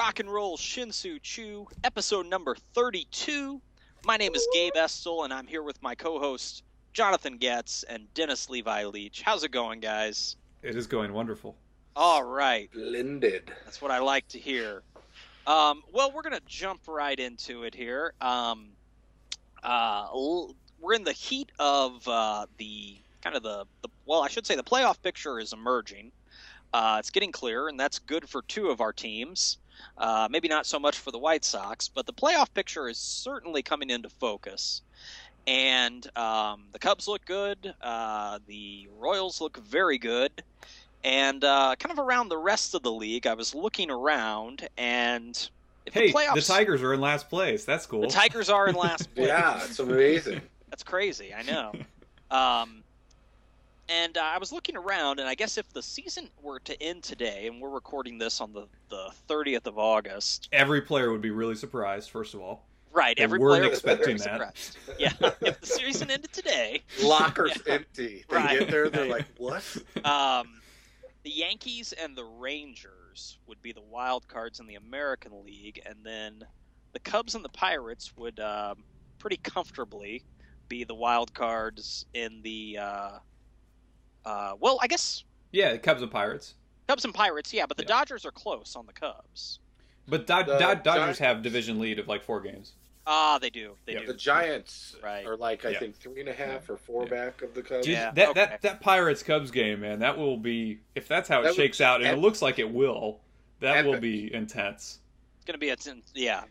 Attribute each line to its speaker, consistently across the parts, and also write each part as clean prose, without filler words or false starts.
Speaker 1: Rock and Roll Shin-Soo Chu, episode number 32. My name is Gabe Estel, and I'm here with my co-hosts Jonathan Getz and Dennis Levi Leach. How's it going, guys?
Speaker 2: It is going wonderful.
Speaker 1: All right.
Speaker 3: Splendid.
Speaker 1: That's what I like to hear. Well, we're going to jump right into it here. We're in the heat of the playoff picture is emerging. It's getting clearer, and that's good for two of our teams. Maybe not so much for the White Sox, but the playoff picture is certainly coming into focus. And the Cubs look good. The Royals look very good. And kind of around the rest of the league, I was looking around, and
Speaker 2: the Tigers are in last place. That's cool.
Speaker 1: The Tigers are in last place.
Speaker 3: Yeah, it's amazing.
Speaker 1: That's crazy, I know. And I was looking around, and I guess if the season were to end today, and we're recording this on the 30th of August...
Speaker 2: Every player would be really surprised, first of all.
Speaker 1: Right, every
Speaker 2: player
Speaker 1: weren't
Speaker 2: expecting that.
Speaker 1: Yeah, if the season ended today...
Speaker 3: Lockers empty. They get there, they're like, what?
Speaker 1: The Yankees and the Rangers would be the wild cards in the American League, and then the Cubs and the Pirates would pretty comfortably be the wild cards in the... I guess...
Speaker 2: Yeah, Cubs and Pirates.
Speaker 1: Cubs and Pirates, yeah, but the Dodgers are close on the Cubs.
Speaker 2: But Dodgers have division lead of like 4 games.
Speaker 1: They do. They do.
Speaker 3: The Giants are like, I
Speaker 2: Yeah.
Speaker 3: think, 3.5 or 4 back of the Cubs.
Speaker 1: Yeah.
Speaker 2: That Pirates-Cubs game, man, that will be... If that's how it shakes out, and it looks like it will, that will be intense.
Speaker 1: It's going to be,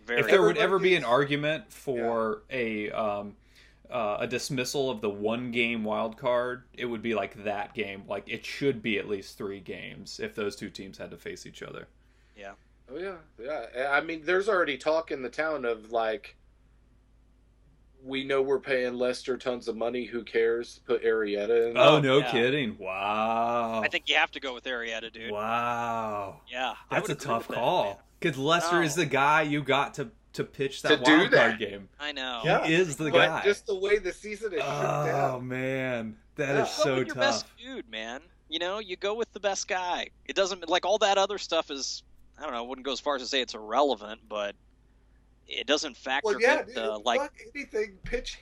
Speaker 1: very...
Speaker 2: If there would ever be an argument for a dismissal of the 1-game wild card, it would be like that game. Like, it should be at least 3 games if those two teams had to face each other.
Speaker 1: Yeah.
Speaker 3: Oh, yeah. I mean, there's already talk in the town of, like, we know we're paying Lester tons of money. Who cares? Put Arrieta in.
Speaker 2: Oh, no kidding. Wow.
Speaker 1: I think you have to go with Arrieta, dude.
Speaker 2: Wow.
Speaker 1: Yeah.
Speaker 2: That's a tough call. Because Lester is the guy you got to pitch that
Speaker 3: To do
Speaker 2: wild card
Speaker 3: that.
Speaker 2: game.
Speaker 1: I know.
Speaker 3: Yeah.
Speaker 2: He is the
Speaker 3: But
Speaker 2: guy.
Speaker 3: just the way the season is shook
Speaker 2: Oh,
Speaker 3: down.
Speaker 2: man. That is
Speaker 1: Go
Speaker 2: so
Speaker 1: with your
Speaker 2: tough.
Speaker 1: best dude, man. You know, you go with the best guy. It doesn't... Like, all that other stuff is... I don't know, I wouldn't go as far as to say it's irrelevant, but it doesn't factor
Speaker 3: Well, yeah,
Speaker 1: in,
Speaker 3: fuck anything. Pitch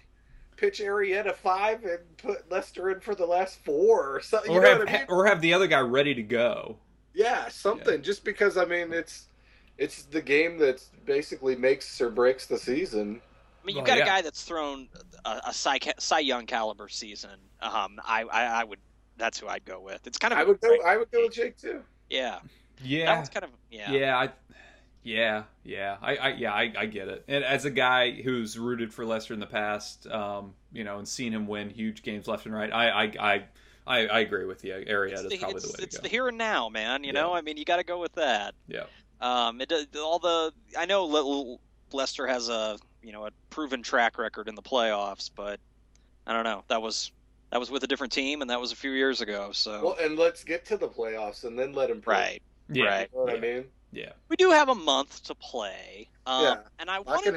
Speaker 3: Arrieta 5 and put Lester in for the last 4 or something. You know what I mean?
Speaker 2: Or have the other guy ready to go.
Speaker 3: Yeah, something. Just because, I mean, it's the game that basically makes or breaks the season.
Speaker 1: I mean, you've got a guy that's thrown a Cy Young caliber season. I would... That's who I'd go with. It's kind of...
Speaker 3: I would go with Jake, too.
Speaker 1: Yeah.
Speaker 2: Yeah.
Speaker 1: That one's kind of...
Speaker 2: I get it. And as a guy who's rooted for Lester in the past, and seen him win huge games left and right, I agree with you. Arrieta is probably the way to go.
Speaker 1: It's the here and now, man. You know, I mean, you got to go with that.
Speaker 2: Yeah.
Speaker 1: I know Lester has a proven track record in the playoffs, but I don't know. That was with a different team, and that was a few years ago. So.
Speaker 3: Well, and let's get to the playoffs and then let him play.
Speaker 1: Right.
Speaker 2: Yeah.
Speaker 1: Right.
Speaker 3: You know what I mean?
Speaker 2: Yeah.
Speaker 1: We do have a month to play.
Speaker 3: Yeah.
Speaker 1: And I wanted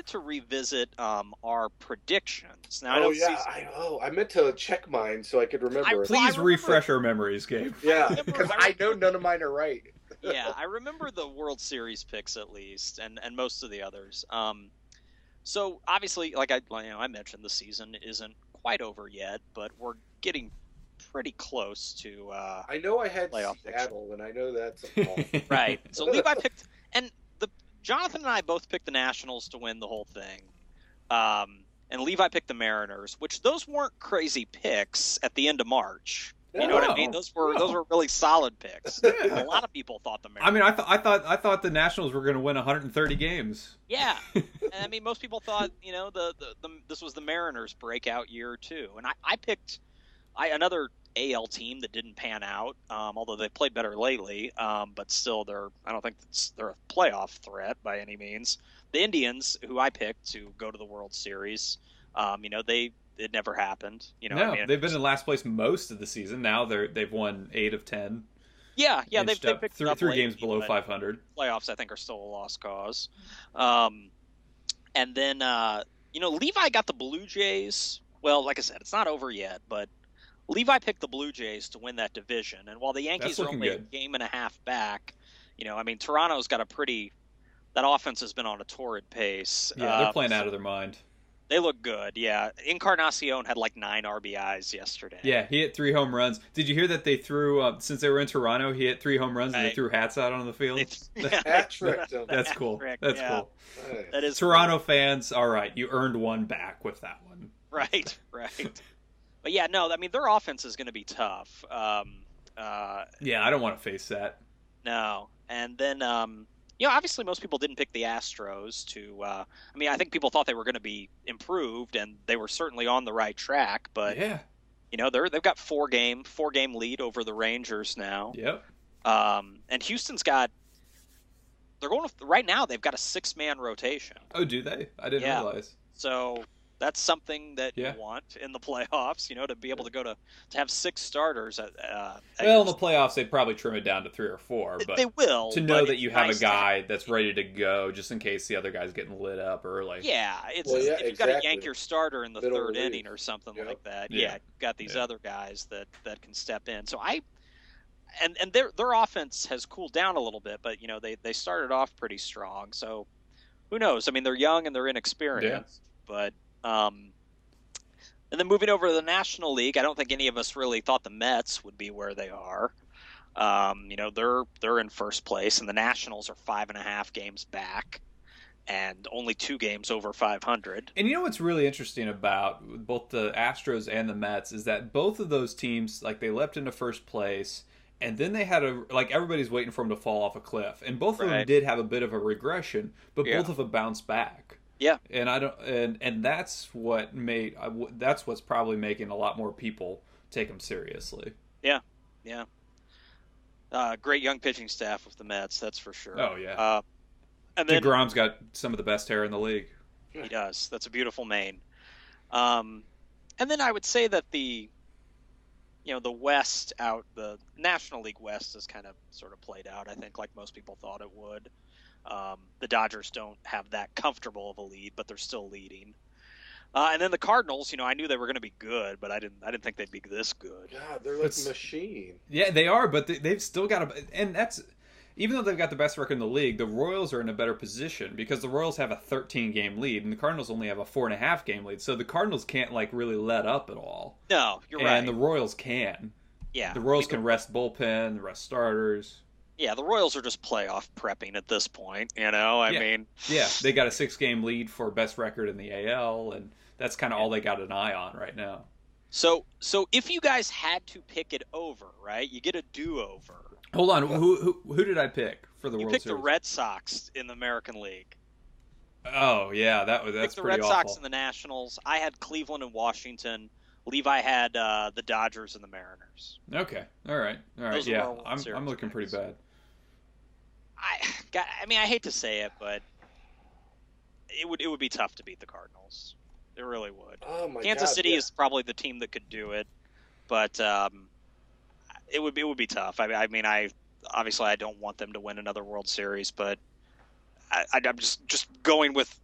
Speaker 1: to revisit our predictions. Now,
Speaker 3: I meant to check mine so I could remember.
Speaker 2: Please refresh our memories, Gabe.
Speaker 3: Yeah, because I know none of mine are right.
Speaker 1: Yeah, I remember the World Series picks at least, and most of the others. So obviously, like I mentioned, the season isn't quite over yet, but we're getting pretty close to
Speaker 3: I know I had
Speaker 1: playoff
Speaker 3: Seattle, and I know that's a call.
Speaker 1: right. So Levi picked, and Jonathan and I both picked the Nationals to win the whole thing, and Levi picked the Mariners, which those weren't crazy picks at the end of March. You know what I mean? Those were really solid picks. A lot of people thought the Mariners.
Speaker 2: I mean, I thought the Nationals were going to win 130 games.
Speaker 1: Yeah, and I mean, most people thought this was the Mariners' breakout year too, and I picked another AL team that didn't pan out, although they played better lately. But still, I don't think they're a playoff threat by any means. The Indians, who I picked to go to the World Series, it never happened.
Speaker 2: They've been in last place most of the season. Now they've won 8 of 10.
Speaker 1: Yeah, they've picked it up
Speaker 2: three
Speaker 1: lately,
Speaker 2: games below 500.
Speaker 1: Playoffs, I think, are still a lost cause. And then, Levi got the Blue Jays. Well, like I said, it's not over yet, but Levi picked the Blue Jays to win that division. And while the Yankees are only a game and a half back, I mean, Toronto's got that offense has been on a torrid pace.
Speaker 2: Yeah, they're playing out of their mind.
Speaker 1: They look good, yeah. Encarnacion had like 9 RBIs yesterday.
Speaker 2: Yeah, he hit 3 home runs. Did you hear that they threw, since they were in Toronto, he hit 3 home runs and they threw hats out on the field?
Speaker 3: That's
Speaker 2: cool.
Speaker 1: Trick,
Speaker 2: That's
Speaker 1: yeah.
Speaker 2: cool.
Speaker 3: Nice.
Speaker 1: That is
Speaker 2: Toronto fans, all right, you earned one back with that one.
Speaker 1: Right. But yeah, no, I mean, their offense is going to be tough.
Speaker 2: Yeah, I don't want to face that.
Speaker 1: No. And then, obviously most people didn't pick the Astros to, I think people thought they were going to be improved, and they were certainly on the right track, but,
Speaker 2: yeah,
Speaker 1: they've got 4-game lead over the Rangers now.
Speaker 2: Yep.
Speaker 1: And Houston's got, right now they've got a 6-man rotation.
Speaker 2: Oh, do they? I didn't realize.
Speaker 1: So that's something that you want in the playoffs, to be able to to have 6 starters.
Speaker 2: In the playoffs, they'd probably trim it down to 3 or 4. But
Speaker 1: they will.
Speaker 2: To know that you have a guy that's ready to go just in case the other guy's getting lit up early.
Speaker 1: Yeah, if you've got to yank your starter in the third inning or something like that, you've got these other guys that can step in. So and their offense has cooled down a little bit, but they started off pretty strong. So who knows? I mean, they're young and they're inexperienced, but. And then moving over to the National League, I don't think any of us really thought the Mets would be where they are. They're in first place, and the Nationals are 5.5 games back, and only 2 games over 500.
Speaker 2: And what's really interesting about both the Astros and the Mets is that both of those teams, like, they leapt into first place, and then they had everybody's waiting for them to fall off a cliff, and both of them did have a bit of a regression, but both of them bounced back.
Speaker 1: Yeah,
Speaker 2: and I don't, and that's that's what's probably making a lot more people take them seriously.
Speaker 1: Yeah. Great young pitching staff with the Mets, that's for sure.
Speaker 2: Oh yeah.
Speaker 1: And then
Speaker 2: DeGrom's got some of the best hair in the league.
Speaker 1: He does. That's a beautiful mane. And then I would say that the West the National League West has kind of sort of played out, I think, like most people thought it would. The Dodgers don't have that comfortable of a lead, but they're still leading. And then the Cardinals, I knew they were going to be good, but I didn't think they'd be this good.
Speaker 3: God, they're like a machine.
Speaker 2: Yeah, they are, but they've still got and that's even though they've got the best record in the league, the Royals are in a better position because the Royals have a 13-game lead and the Cardinals only have a 4.5-game lead. So the Cardinals can't really let up at all.
Speaker 1: No, you're right.
Speaker 2: And the Royals can.
Speaker 1: Yeah,
Speaker 2: the Royals can rest bullpen, rest starters.
Speaker 1: Yeah, the Royals are just playoff prepping at this point, I mean...
Speaker 2: Yeah, they got a 6-game lead for best record in the AL, and that's kind of all they got an eye on right now.
Speaker 1: So if you guys had to pick it over, right, you get a do-over.
Speaker 2: Hold on, who did I pick for the World Series?
Speaker 1: You picked the Red Sox in the American League.
Speaker 2: Oh, yeah, that's pretty awful.
Speaker 1: The Red Sox and the Nationals. I had Cleveland and Washington. Levi had the Dodgers and the Mariners.
Speaker 2: Okay, all right, yeah, I'm looking pretty bad.
Speaker 1: I hate to say it, but it would be tough to beat the Cardinals. It really would.
Speaker 3: Oh my
Speaker 1: Kansas City is probably the team that could do it, but it would be tough. I mean, obviously I don't want them to win another World Series, but I'm just going with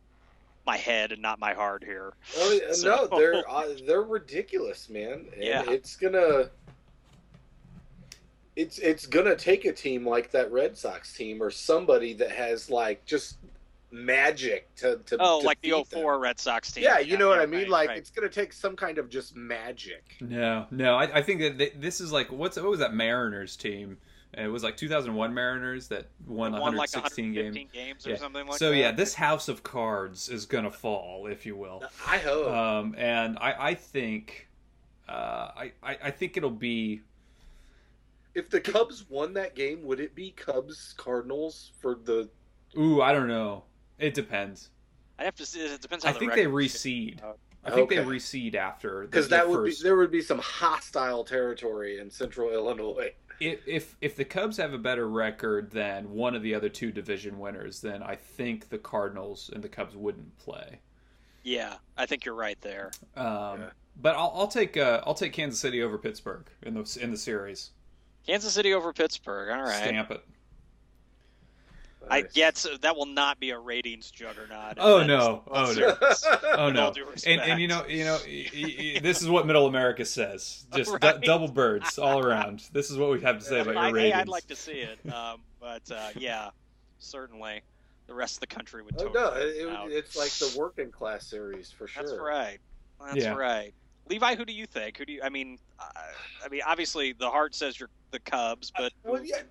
Speaker 1: my head and not my heart here.
Speaker 3: Oh, so. No, they're ridiculous, man. And it's gonna take a team like that Red Sox team or somebody that has like just magic to
Speaker 1: like the 04 Red Sox team.
Speaker 3: Yeah, you know what I mean?
Speaker 1: Right.
Speaker 3: It's gonna take some kind of just magic.
Speaker 2: No, I think that this is like what was that Mariners team? And it was like 2001 Mariners that won 116
Speaker 1: games or something like that.
Speaker 2: So yeah, this house of cards is gonna fall, if you will.
Speaker 3: I hope.
Speaker 2: And I think, I think it'll be.
Speaker 3: If the Cubs won that game, would it be Cubs Cardinals for the?
Speaker 2: Ooh, I don't know. It depends.
Speaker 1: I have to see. It depends. How
Speaker 2: I think they reseed. I think they reseed after
Speaker 3: because there would be some hostile territory in Central Illinois.
Speaker 2: If the Cubs have a better record than one of the other 2 division winners, then I think the Cardinals and the Cubs wouldn't play.
Speaker 1: Yeah, I think you're right there.
Speaker 2: But I'll take Kansas City over Pittsburgh in the series.
Speaker 1: Kansas City over Pittsburgh. All right,
Speaker 2: stamp it.
Speaker 1: I get that will not be a ratings juggernaut.
Speaker 2: Oh no! Oh no! Oh no! And this is what Middle America says. Just double birds all around. This is what we have to say about your ratings.
Speaker 1: I'd like to see it. But yeah, certainly the rest of the country would
Speaker 3: Oh
Speaker 1: totally
Speaker 3: no, it's like the working class series for sure.
Speaker 1: That's right. That's right. Levi, who do you think? Who do you? I mean, obviously the heart says you're the Cubs, but
Speaker 3: well, yeah,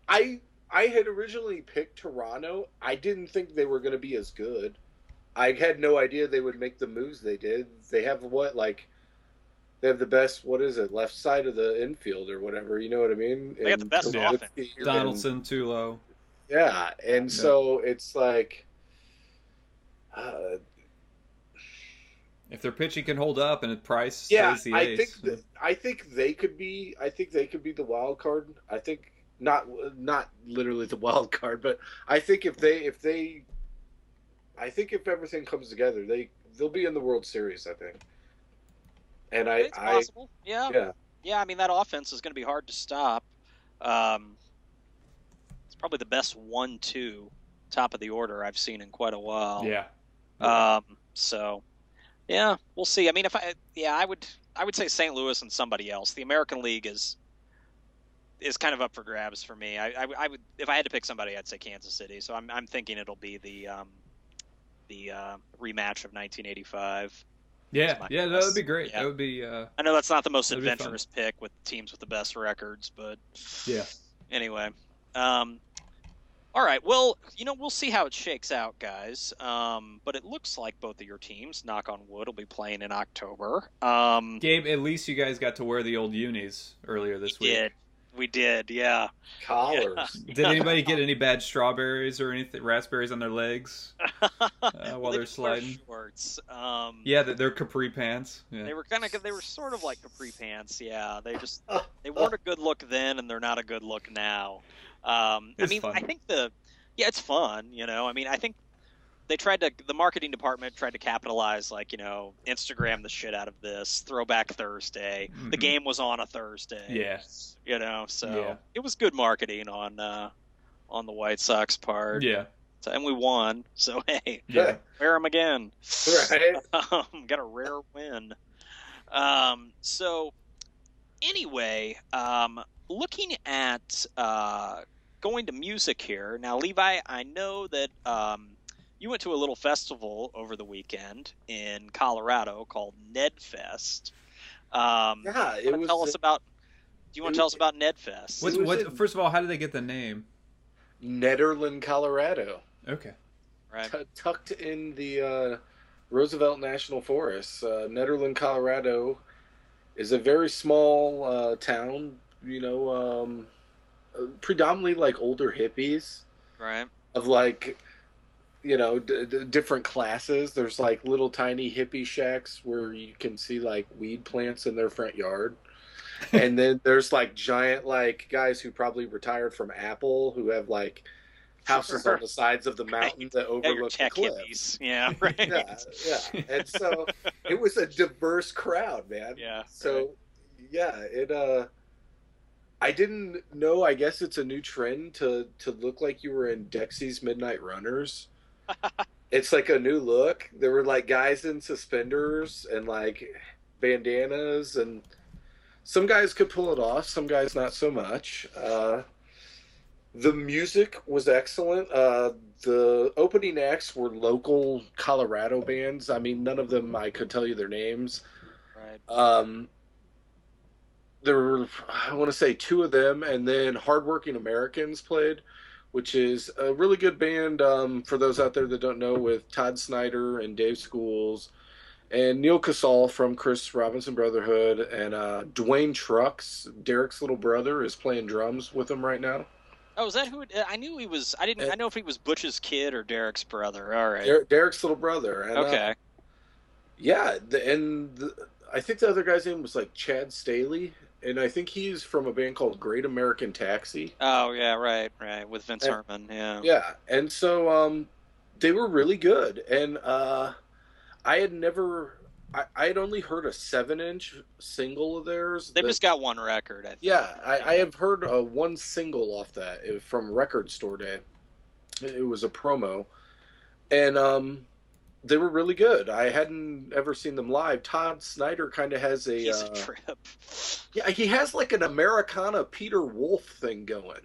Speaker 3: I had originally picked Toronto. I didn't think they were going to be as good. I had no idea they would make the moves they did. They have they have the best, what is it, left side of the infield or whatever, you know what I mean?
Speaker 1: They got the best offense.
Speaker 2: Donaldson, Tulo.
Speaker 3: Yeah, and so it's like...
Speaker 2: if their pitching can hold up and Price stays the ace.
Speaker 3: I think they could be the wild card. I think not literally the wild card, but I think if everything comes together, they'll be in the World Series, I think. And
Speaker 1: it's possible. Yeah. I mean, that offense is going to be hard to stop. It's probably the best 1-2 top of the order I've seen in quite a while.
Speaker 2: Yeah.
Speaker 1: So, yeah, we'll see. I mean, I would say St. Louis and somebody else. The American League is kind of up for grabs for me. I would, if I had to pick somebody, I'd say Kansas City. So I'm thinking it'll be the rematch of 1985.
Speaker 2: Yeah, that would be great.
Speaker 1: Yeah.
Speaker 2: That would be.
Speaker 1: I know that's not the most adventurous pick with teams with the best records, but
Speaker 2: yeah.
Speaker 1: Anyway, all right. Well, we'll see how it shakes out, guys. But it looks like both of your teams, knock on wood, will be playing in October.
Speaker 2: Gabe, at least you guys got to wear the old unis earlier this week.
Speaker 1: We did, yeah.
Speaker 3: Collars.
Speaker 2: Yeah. Did anybody get any bad strawberries or anything, raspberries on their legs while they're sliding?
Speaker 1: Shorts.
Speaker 2: Yeah, they're capri pants. Yeah.
Speaker 1: They were sort of like capri pants. Yeah, they weren't a good look then, and they're not a good look now. Fun. I think it's fun. I mean, I think the marketing department tried to capitalize, Instagram the shit out of this Throwback Thursday. Mm-hmm. The game was on a Thursday.
Speaker 2: Yeah.
Speaker 1: It was good marketing on the White Sox part.
Speaker 2: Yeah.
Speaker 1: And we won. So hey,
Speaker 2: yeah.
Speaker 1: Wear them again.
Speaker 3: Right.
Speaker 1: Got a rare win. So anyway, looking at going to music here now, Levi. I know that you went to a little festival over the weekend in Colorado called NedFest.
Speaker 3: Yeah, it was.
Speaker 1: Do you want to tell us about NedFest?
Speaker 2: First of all, how did they get the name?
Speaker 3: Nederland, Colorado.
Speaker 2: Okay.
Speaker 1: Right.
Speaker 3: Tucked in the Roosevelt National Forest. Nederland, Colorado is a very small town, predominantly like older hippies.
Speaker 1: Right.
Speaker 3: Of different classes. There's like little tiny hippie shacks where you can see like weed plants in their front yard. And then there's like giant guys who probably retired from Apple who have like houses on the sides of the mountain that overlook the cliffs.
Speaker 1: Yeah, right.
Speaker 3: Yeah. And so it was a diverse crowd, man.
Speaker 1: Yeah.
Speaker 3: So I didn't know, I guess it's a new trend to look like you were in Dexy's Midnight Runners. It's like a new look. There were like guys in suspenders and like bandanas, and some guys could pull it off, some guys not so much. The music was excellent. The opening acts were local Colorado bands. I mean, none of them I could tell you their names.
Speaker 1: Right.
Speaker 3: There were, I want to say, two of them, and then Hardworking Americans played, which is a really good band, for those out there that don't know, with Todd Snyder and Dave Schools and Neil Casal from Chris Robinson Brotherhood, and Dwayne Trucks, Derek's little brother, is playing drums with them right now.
Speaker 1: Oh, is that who? I knew he was. I know if he was Butch's kid or Derek's brother. All right.
Speaker 3: Derek's little brother. And,
Speaker 1: okay.
Speaker 3: I think the other guy's name was like Chad Staley, and I think he's from a band called Great American Taxi.
Speaker 1: Oh yeah, right, with Vince Herman. Yeah.
Speaker 3: Yeah, and so they were really good, and I had only heard a 7-inch single of theirs.
Speaker 1: They've just got one record, I think.
Speaker 3: Yeah, I have heard one single off that. It was from Record Store Day. It was a promo. And they were really good. I hadn't ever seen them live. Todd Snyder kind of has a...
Speaker 1: He's a trip.
Speaker 3: Yeah, he has like an Americana Peter Wolf thing going.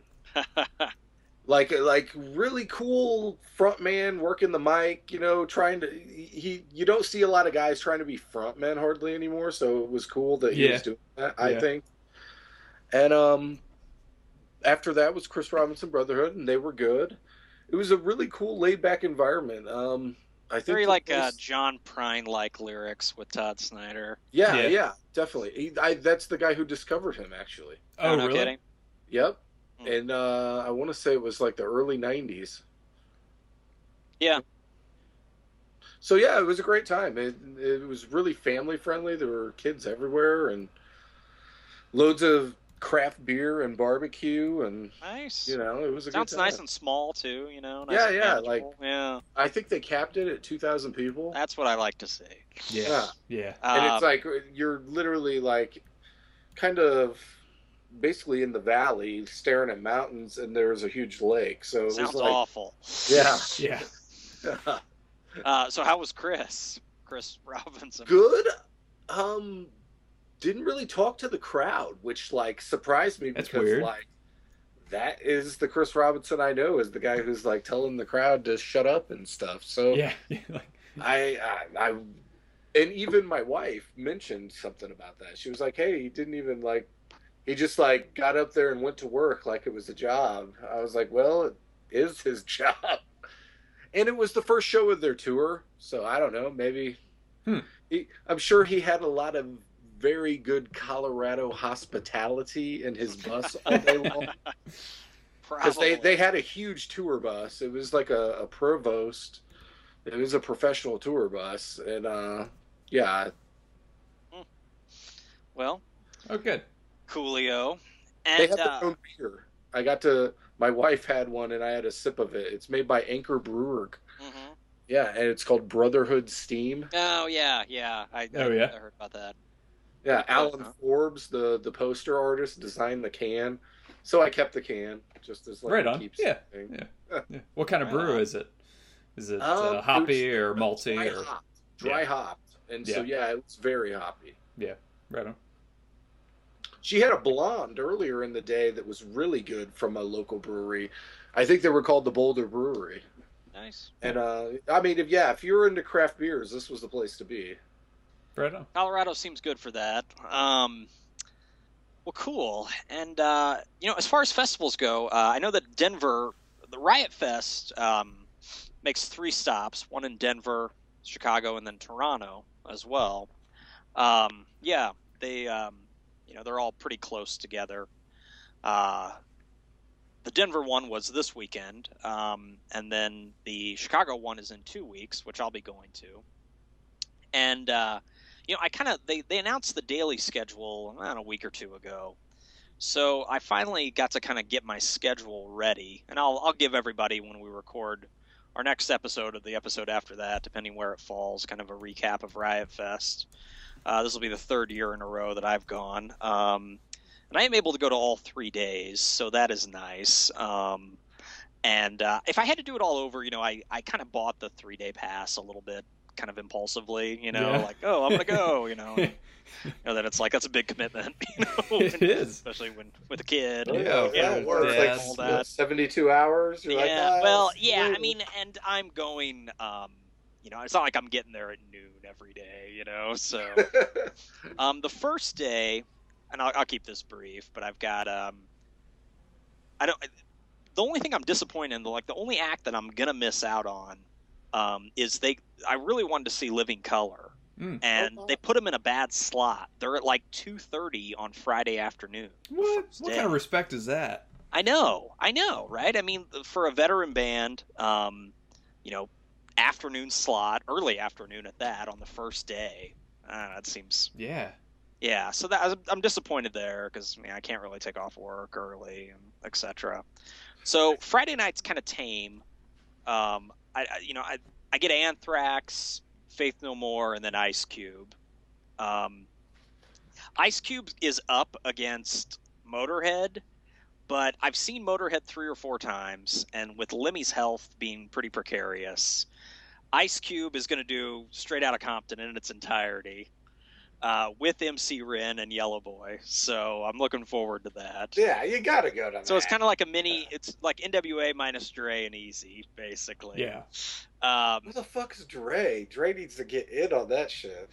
Speaker 3: like really cool front man working the mic, trying to you don't see a lot of guys trying to be front men hardly anymore, so it was cool that he was doing that, I think. And after that was Chris Robinson Brotherhood, and they were good. It was a really cool laid back environment. I think
Speaker 1: very like John Prine like lyrics with Todd Snyder.
Speaker 3: Yeah, definitely. That's the guy who discovered him, actually.
Speaker 2: Oh,
Speaker 1: no
Speaker 2: really?
Speaker 1: Kidding?
Speaker 3: Yep. And I want to say it was like the early 90s.
Speaker 1: Yeah.
Speaker 3: So yeah, it was a great time. It was really family friendly. There were kids everywhere and loads of craft beer and barbecue and
Speaker 1: nice.
Speaker 3: It was a
Speaker 1: sounds
Speaker 3: good time.
Speaker 1: Nice and small too. Nice
Speaker 3: yeah.
Speaker 1: Yeah.
Speaker 3: I think they capped it at 2,000 people.
Speaker 1: That's what I like to see.
Speaker 2: Yeah.
Speaker 3: And it's like you're literally like kind of basically in the valley staring at mountains, and there's a huge lake. So it
Speaker 1: sounds
Speaker 3: was like,
Speaker 1: awful.
Speaker 3: Yeah.
Speaker 1: So how was Chris Robinson?
Speaker 3: Good. Didn't really talk to the crowd, which like surprised me.
Speaker 2: That's
Speaker 3: because
Speaker 2: weird.
Speaker 3: Like that is the Chris Robinson I know, is the guy who's like telling the crowd to shut up and stuff. So I and even my wife mentioned something about that. She was like, "Hey, he didn't even like, he just like got up there and went to work like it was a job." I was like, "Well, it is his job." And it was the first show of their tour, so I don't know, maybe I'm sure he had a lot of very good Colorado hospitality in his bus all day long. Because they had a huge tour bus. It was like a Provost. It was a professional tour bus, and yeah.
Speaker 1: Well.
Speaker 2: Oh, good.
Speaker 1: Coolio. And
Speaker 3: they have their own beer. My wife had one, and I had a sip of it. It's made by Anchor Brewer.
Speaker 1: Mm-hmm.
Speaker 3: Yeah, and it's called Brotherhood Steam.
Speaker 1: Oh yeah. I heard about that.
Speaker 3: Yeah, Alan Forbes, the poster artist, designed the can. So I kept the can just as like
Speaker 2: right on.
Speaker 3: Yeah.
Speaker 2: What kind of brew is it? Is it hoppy or malty
Speaker 3: dry hopped? And so it was very hoppy.
Speaker 2: Yeah, right on.
Speaker 3: She had a blonde earlier in the day that was really good from a local brewery. I think they were called the Boulder Brewery.
Speaker 1: Nice.
Speaker 3: And I mean, if you're into craft beers, this was the place to be.
Speaker 2: Right on.
Speaker 1: Colorado seems good for that. Well, cool. And as far as festivals go, I know that Denver, the Riot Fest, makes 3 stops: one in Denver, Chicago, and then Toronto as well. They they're all pretty close together. The Denver one was this weekend, and then the Chicago one is in 2 weeks, which I'll be going to. And they announced the daily schedule a week or 2 ago, so I finally got to kind of get my schedule ready, and I'll give everybody, when we record our next episode or the episode after that, depending where it falls, kind of a recap of Riot Fest. This will be the 3rd year in a row that I've gone. And I am able to go to all 3 days, so that is nice. And if I had to do it all over, I kind of bought the 3-day pass a little bit, kind of impulsively, like, oh, I'm going to go, that it's like, that's a big commitment,
Speaker 2: It is.
Speaker 1: Especially with a kid.
Speaker 3: It works like
Speaker 1: all that.
Speaker 3: 72 hours. You're
Speaker 1: I mean, and I'm going, it's not like I'm getting there at noon every day, so the first day, and I'll keep this brief, but I've got the only thing I'm disappointed in, the only act that I'm gonna miss out on is I really wanted to see Living Color, and they put them in a bad slot. They're at like 2:30 on Friday afternoon.
Speaker 2: What kind of respect is that?
Speaker 1: I know, right? I mean, for a veteran band, afternoon slot, early afternoon at that, on the first day. It seems... Yeah, so I'm disappointed there, because I can't really take off work early, and etc. So Friday night's kind of tame. I get Anthrax, Faith No More, and then Ice Cube. Ice Cube is up against Motorhead, but I've seen Motorhead 3 or 4 times, and with Lemmy's health being pretty precarious, Ice Cube is going to do Straight Outta Compton in its entirety. with MC Ren and Yellow Boy. So I'm looking forward to that.
Speaker 3: Yeah, you gotta go to that.
Speaker 1: So it's kind of like a mini. It's like NWA minus Dre and Easy, basically.
Speaker 2: Yeah.
Speaker 3: Who the fuck's Dre? Dre needs to get in on that shit.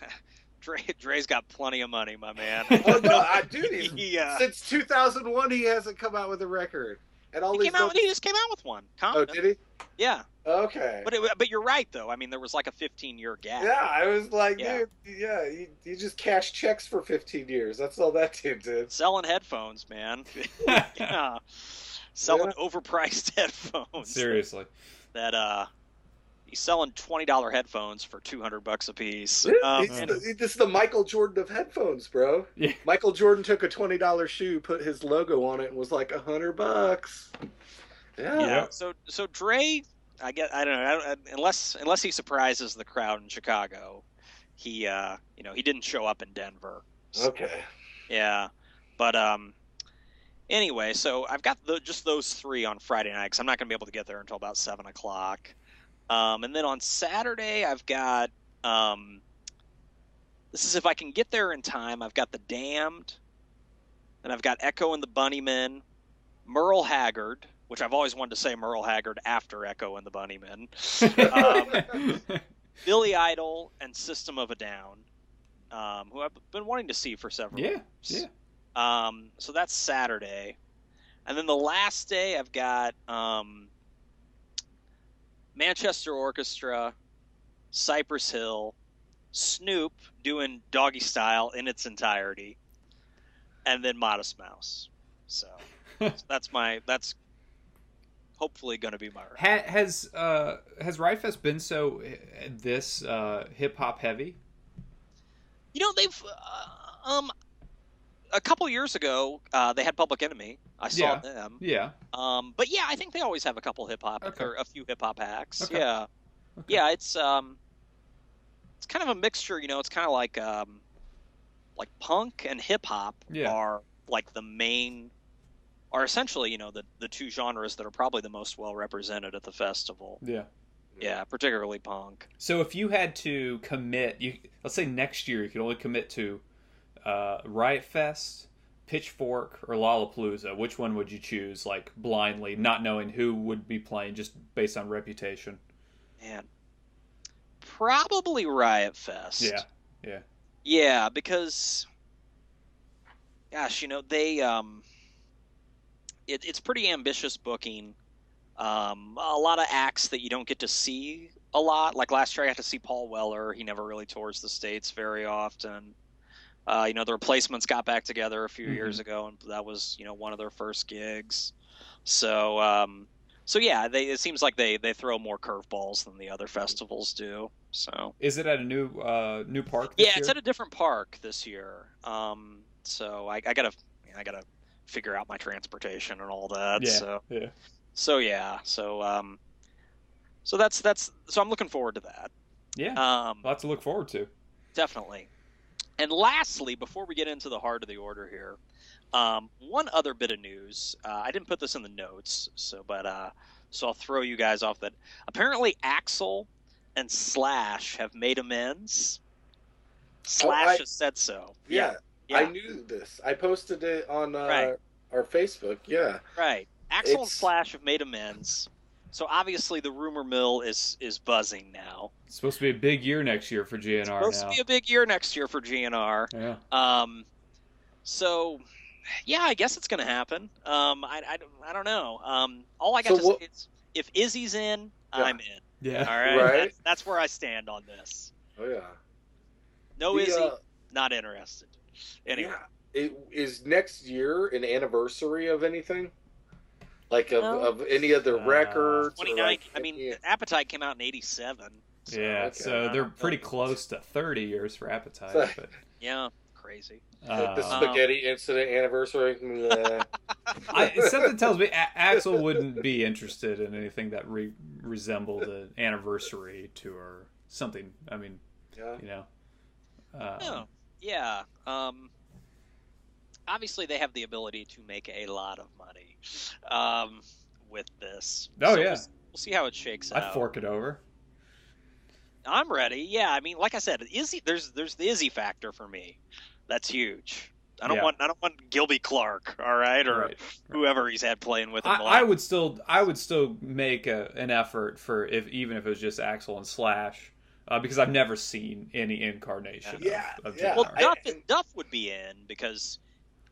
Speaker 1: Dre's got plenty of money, my man.
Speaker 3: Oh no, dude, since 2001 he hasn't come out with a record. And all
Speaker 1: he just came out with one.
Speaker 3: Oh, did he?
Speaker 1: Yeah.
Speaker 3: Okay.
Speaker 1: But you're right though. I mean, there was like a 15-year gap.
Speaker 3: Yeah, I was like, dude, yeah, you just cashed checks for 15 years. That's all that dude did.
Speaker 1: Selling headphones, man. Yeah. Selling overpriced headphones.
Speaker 2: Seriously.
Speaker 1: That he's selling $20 headphones for $200 a piece.
Speaker 3: This is the Michael Jordan of headphones, bro.
Speaker 2: Yeah.
Speaker 3: Michael Jordan took a $20 shoe, put his logo on it, and was like $100. Yeah.
Speaker 1: So Dre, I don't know, unless he surprises the crowd in Chicago, he didn't show up in Denver. So,
Speaker 3: okay.
Speaker 1: Yeah, but anyway, so I've got just those three on Friday night because I'm not going to be able to get there until about 7:00. And then on Saturday, I've got this is if I can get there in time. I've got the Damned, and I've got Echo and the Bunnymen, Merle Haggard, which I've always wanted to say Merle Haggard after Echo and the Bunnymen, Billy Idol, and System of a Down, who I've been wanting to see for several years.
Speaker 2: Yeah.
Speaker 1: So that's Saturday. And then the last day I've got Manchester Orchestra, Cypress Hill, Snoop doing Doggy Style in its entirety, and then Modest Mouse. So that's hopefully going to be my record.
Speaker 2: Has Riot Fest been so this hip hop heavy?
Speaker 1: They've a couple years ago they had Public Enemy. I saw them.
Speaker 2: Yeah.
Speaker 1: But yeah, I think they always have a couple hip hop or a few hip hop acts.
Speaker 2: Okay.
Speaker 1: Yeah. Okay. Yeah, it's kind of a mixture. It's kind of like punk and hip hop are like the main. Are essentially, the two genres that are probably the most well represented at the festival.
Speaker 2: Yeah.
Speaker 1: Yeah, particularly punk.
Speaker 2: So if you had to commit, let's say next year you could only commit to Riot Fest, Pitchfork, or Lollapalooza, which one would you choose, like blindly, not knowing who would be playing, just based on reputation?
Speaker 1: Man, probably Riot Fest.
Speaker 2: Yeah, yeah.
Speaker 1: Yeah, because, gosh, they... It's pretty ambitious booking. A lot of acts that you don't get to see a lot. Like last year I got to see Paul Weller. He never really tours the States very often. The Replacements got back together a few years ago, and that was, one of their first gigs. So yeah, it seems like they throw more curveballs than the other festivals do. So
Speaker 2: is it at a new park this year?
Speaker 1: It's at a different park this year. So I gotta figure out my transportation and all that.
Speaker 2: Yeah.
Speaker 1: So that's I'm looking forward to that.
Speaker 2: Yeah. Lots to look forward to.
Speaker 1: Definitely. And lastly, before we get into the heart of the order here, one other bit of news. I didn't put this in the notes, so I'll throw you guys off that. Apparently, Axl and Slash have made amends. Slash has said so.
Speaker 3: Yeah. I knew this. I posted it on our Facebook. Yeah.
Speaker 1: Right. Axl and Slash have made amends. So obviously the rumor mill is buzzing now.
Speaker 2: It's supposed to be a big year next year for GNR.
Speaker 1: It's supposed to be a big year next year for GNR.
Speaker 2: Yeah.
Speaker 1: So, yeah, I guess it's going to happen. I don't know. All I got to say is if Izzy's in, I'm in.
Speaker 2: Yeah.
Speaker 1: All right. That's where I stand on this.
Speaker 3: Oh yeah.
Speaker 1: No Izzy, not interested. Anyway,
Speaker 3: is next year an anniversary of anything? Like of any of the records?
Speaker 1: 29. I mean, Appetite came out in '87.
Speaker 2: So they're pretty close to 30 years for Appetite. But...
Speaker 1: Yeah, crazy.
Speaker 3: The spaghetti incident anniversary.
Speaker 2: Something tells me Axl wouldn't be interested in anything that resembled an anniversary tour or something. I mean,
Speaker 1: Yeah. Obviously, they have the ability to make a lot of money with this.
Speaker 2: Oh,
Speaker 1: so we'll see how it shakes out.
Speaker 2: I'd fork it over.
Speaker 1: I'm ready. Yeah, I mean, like I said, Izzy. There's the Izzy factor for me. That's huge. I don't want Gilby Clark, all right, or whoever he's had playing with him.
Speaker 2: I would still make an effort for even if it was just Axel and Slash, because I've never seen any incarnation of
Speaker 1: Well, Duff would be in because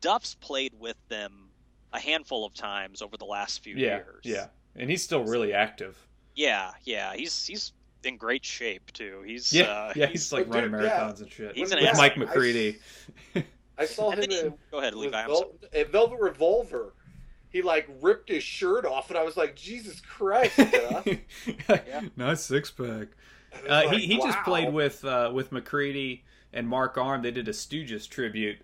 Speaker 1: Duff's played with them a handful of times over the last few years.
Speaker 2: Yeah, and he's still really active.
Speaker 1: Yeah, he's in great shape too. He's
Speaker 2: he's like running marathons and shit.
Speaker 1: He's
Speaker 2: with Mike McCready.
Speaker 3: I saw him
Speaker 1: go ahead, Levi.
Speaker 3: At Velvet Revolver. He like ripped his shirt off, and I was like, Jesus Christ!
Speaker 2: Nice six pack. He just played with McCready and Mark Arm. They did a Stooges tribute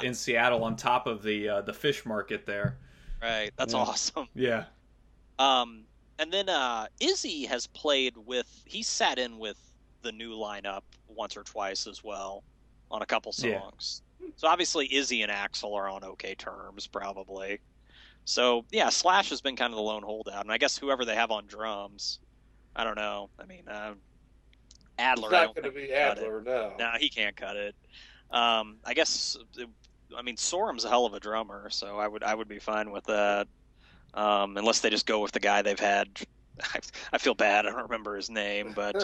Speaker 2: in Seattle on top of the fish market there.
Speaker 1: Right, that's awesome.
Speaker 2: Yeah.
Speaker 1: And then Izzy has played with. He sat in with the new lineup once or twice as well on a couple songs. So obviously Izzy and Axel are on okay terms, probably. So yeah, Slash has been kind of the lone holdout, and I guess whoever they have on drums, I don't know. I mean, Adler.
Speaker 3: It's not going to be Adler, no.
Speaker 1: No, he can't cut it. I guess. I mean, Sorum's a hell of a drummer, so I would be fine with that. Unless they just go with the guy they've had. I feel bad. I don't remember his name, but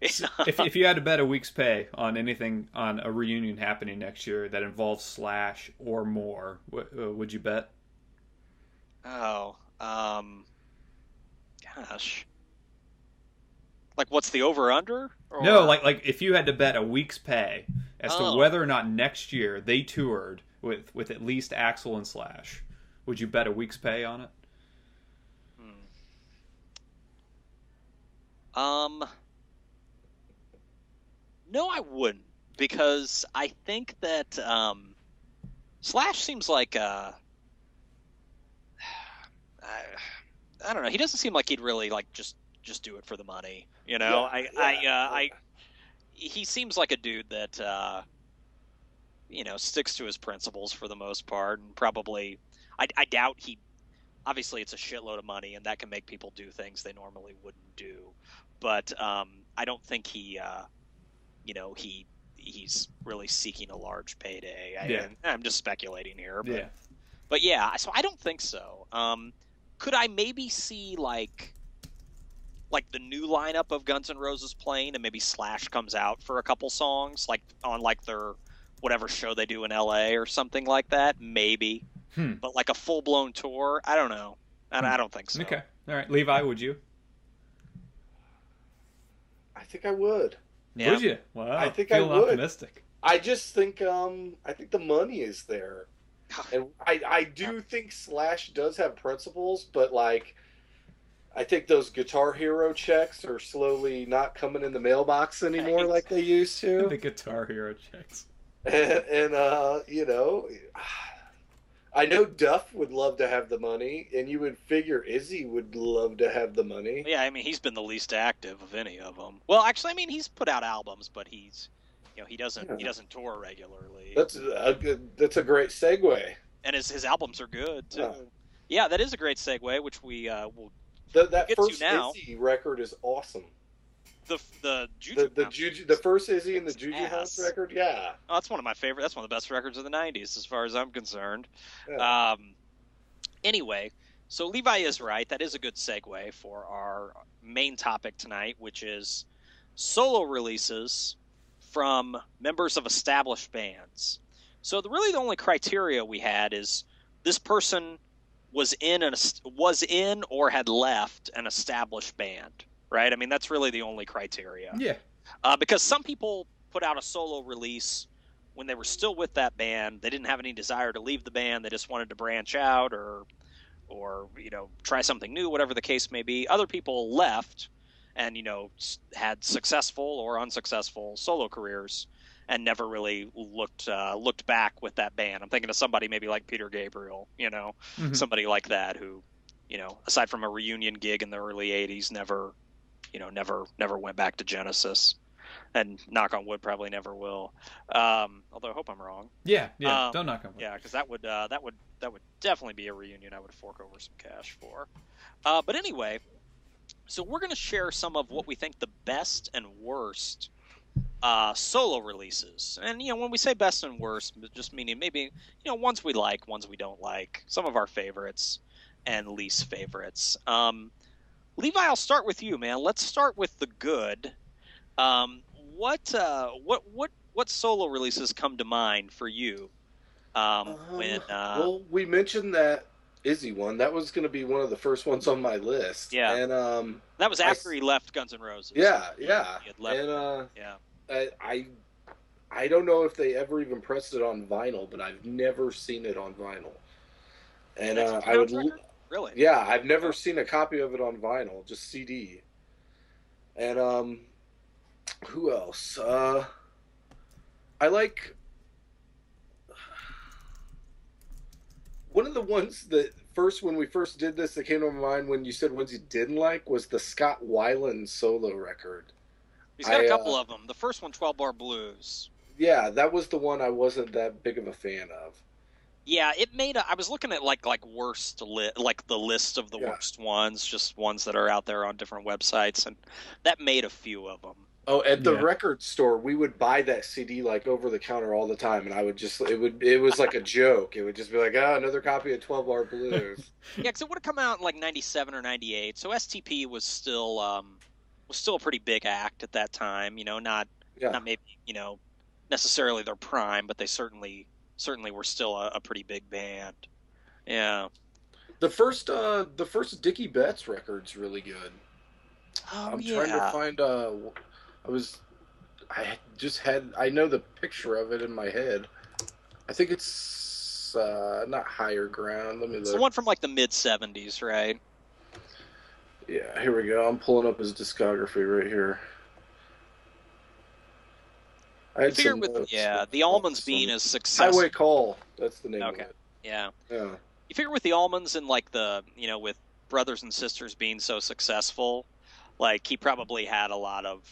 Speaker 2: if you had to bet a week's pay on anything on a reunion happening next year that involves Slash or more, would you bet?
Speaker 1: Oh, gosh. Like, what's the over/under?
Speaker 2: No, like if you had to bet a week's pay as to whether or not next year they toured with at least Axel and Slash, would you bet a week's pay on it?
Speaker 1: No, I wouldn't, because I think that Slash seems like I don't know. He doesn't seem like he'd really like just do it for the money, you know. He seems like a dude that sticks to his principles for the most part, and probably I doubt he. Obviously, it's a shitload of money, and that can make people do things they normally wouldn't do. But I don't think he's really seeking a large payday. I'm just speculating here. But yeah, so I don't think so. Could I maybe see like the new lineup of Guns N' Roses playing, and maybe Slash comes out for a couple songs, like on like their whatever show they do in LA or something like that? Maybe. But like a full-blown tour, I don't know. I don't think so.
Speaker 2: Okay. All right. Levi, would you?
Speaker 3: I think I would.
Speaker 1: Yeah.
Speaker 2: Would you? Wow.
Speaker 3: I think I would.
Speaker 2: Optimistic.
Speaker 3: I just think I think the money is there. And I do think Slash does have principles, but like I think those Guitar Hero checks are slowly not coming in the mailbox anymore like they used to.
Speaker 2: The Guitar Hero checks.
Speaker 3: And I know Duff would love to have the money, and you would figure Izzy would love to have the money.
Speaker 1: Yeah, I mean, he's been the least active of any of them. Well, actually, I mean, he's put out albums, but he doesn't tour regularly.
Speaker 3: That's a great segue.
Speaker 1: And his albums are good too. Yeah, that is a great segue, which we will
Speaker 3: that
Speaker 1: get
Speaker 3: first
Speaker 1: to now.
Speaker 3: Izzy record is awesome.
Speaker 1: The Juju
Speaker 3: the first Izzy and the Juju House record, yeah.
Speaker 1: Oh, that's one of my favorite. That's one of the best records of the '90s, as far as I'm concerned.
Speaker 3: Yeah.
Speaker 1: Anyway, so Levi is right. That is a good segue for our main topic tonight, which is solo releases from members of established bands. So really, the only criteria we had is this person was in or had left an established band. Right? I mean, that's really the only criteria.
Speaker 2: Yeah.
Speaker 1: Because some people put out a solo release when they were still with that band. They didn't have any desire to leave the band. They just wanted to branch out or try something new, whatever the case may be. Other people left and, had successful or unsuccessful solo careers and never really looked back with that band. I'm thinking of somebody maybe like Peter Gabriel, somebody like that who, aside from a reunion gig in the early 80s, never went back to Genesis, and knock on wood, probably never will. Although I hope I'm wrong.
Speaker 2: Yeah. Don't knock on wood.
Speaker 1: Yeah, because that would definitely be a reunion I would fork over some cash for. But anyway, So we're going to share some of what we think the best and worst solo releases. And, when we say best and worst, just meaning maybe, ones we like, ones we don't like, some of our favorites and least favorites. Levi, I'll start with you, man. Let's start with the good. What solo releases come to mind for you?
Speaker 3: Well, we mentioned that Izzy one. That was going to be one of the first ones on my list.
Speaker 1: Yeah,
Speaker 3: and
Speaker 1: that was after he left Guns N' Roses.
Speaker 3: Yeah.
Speaker 1: He had left,
Speaker 3: and
Speaker 1: yeah.
Speaker 3: I don't know if they ever even pressed it on vinyl, but I've never seen it on vinyl. And I would
Speaker 1: really,
Speaker 3: yeah, I've never seen a copy of it on vinyl, just CD. And who else? I like one of the ones that when we first did this that came to my mind when you said ones you didn't like was the Scott Weiland solo record.
Speaker 1: He's got a couple of them. The first one, 12 Bar Blues.
Speaker 3: Yeah, that was the one I wasn't that big of a fan of.
Speaker 1: Yeah, it made I was looking at like worst like the list of the worst ones, just ones that are out there on different websites, and that made a few of them.
Speaker 3: Oh, at the record store, we would buy that CD like over the counter all the time, and I would just it was like a joke. It would just be like, another copy of 12 Bar Blues.
Speaker 1: Yeah, because it would have come out in like 97 or 98, so STP was still a pretty big act at that time. Not maybe necessarily their prime, but they certainly were still a pretty big band. Yeah.
Speaker 3: The first Dickie Betts record's really good.
Speaker 1: Oh,
Speaker 3: I'm trying to find I know the picture of it in my head. I think it's not Higher Ground. Let me look.
Speaker 1: It's the one from like the mid 70s, right?
Speaker 3: Yeah, here we go. I'm pulling up his discography right here. I figure
Speaker 1: the Almonds being as successful.
Speaker 3: Highway Call. That's the name of it.
Speaker 1: Yeah.
Speaker 3: Yeah.
Speaker 1: You figure with the Almonds and like with Brothers and Sisters being so successful, like he probably had a lot of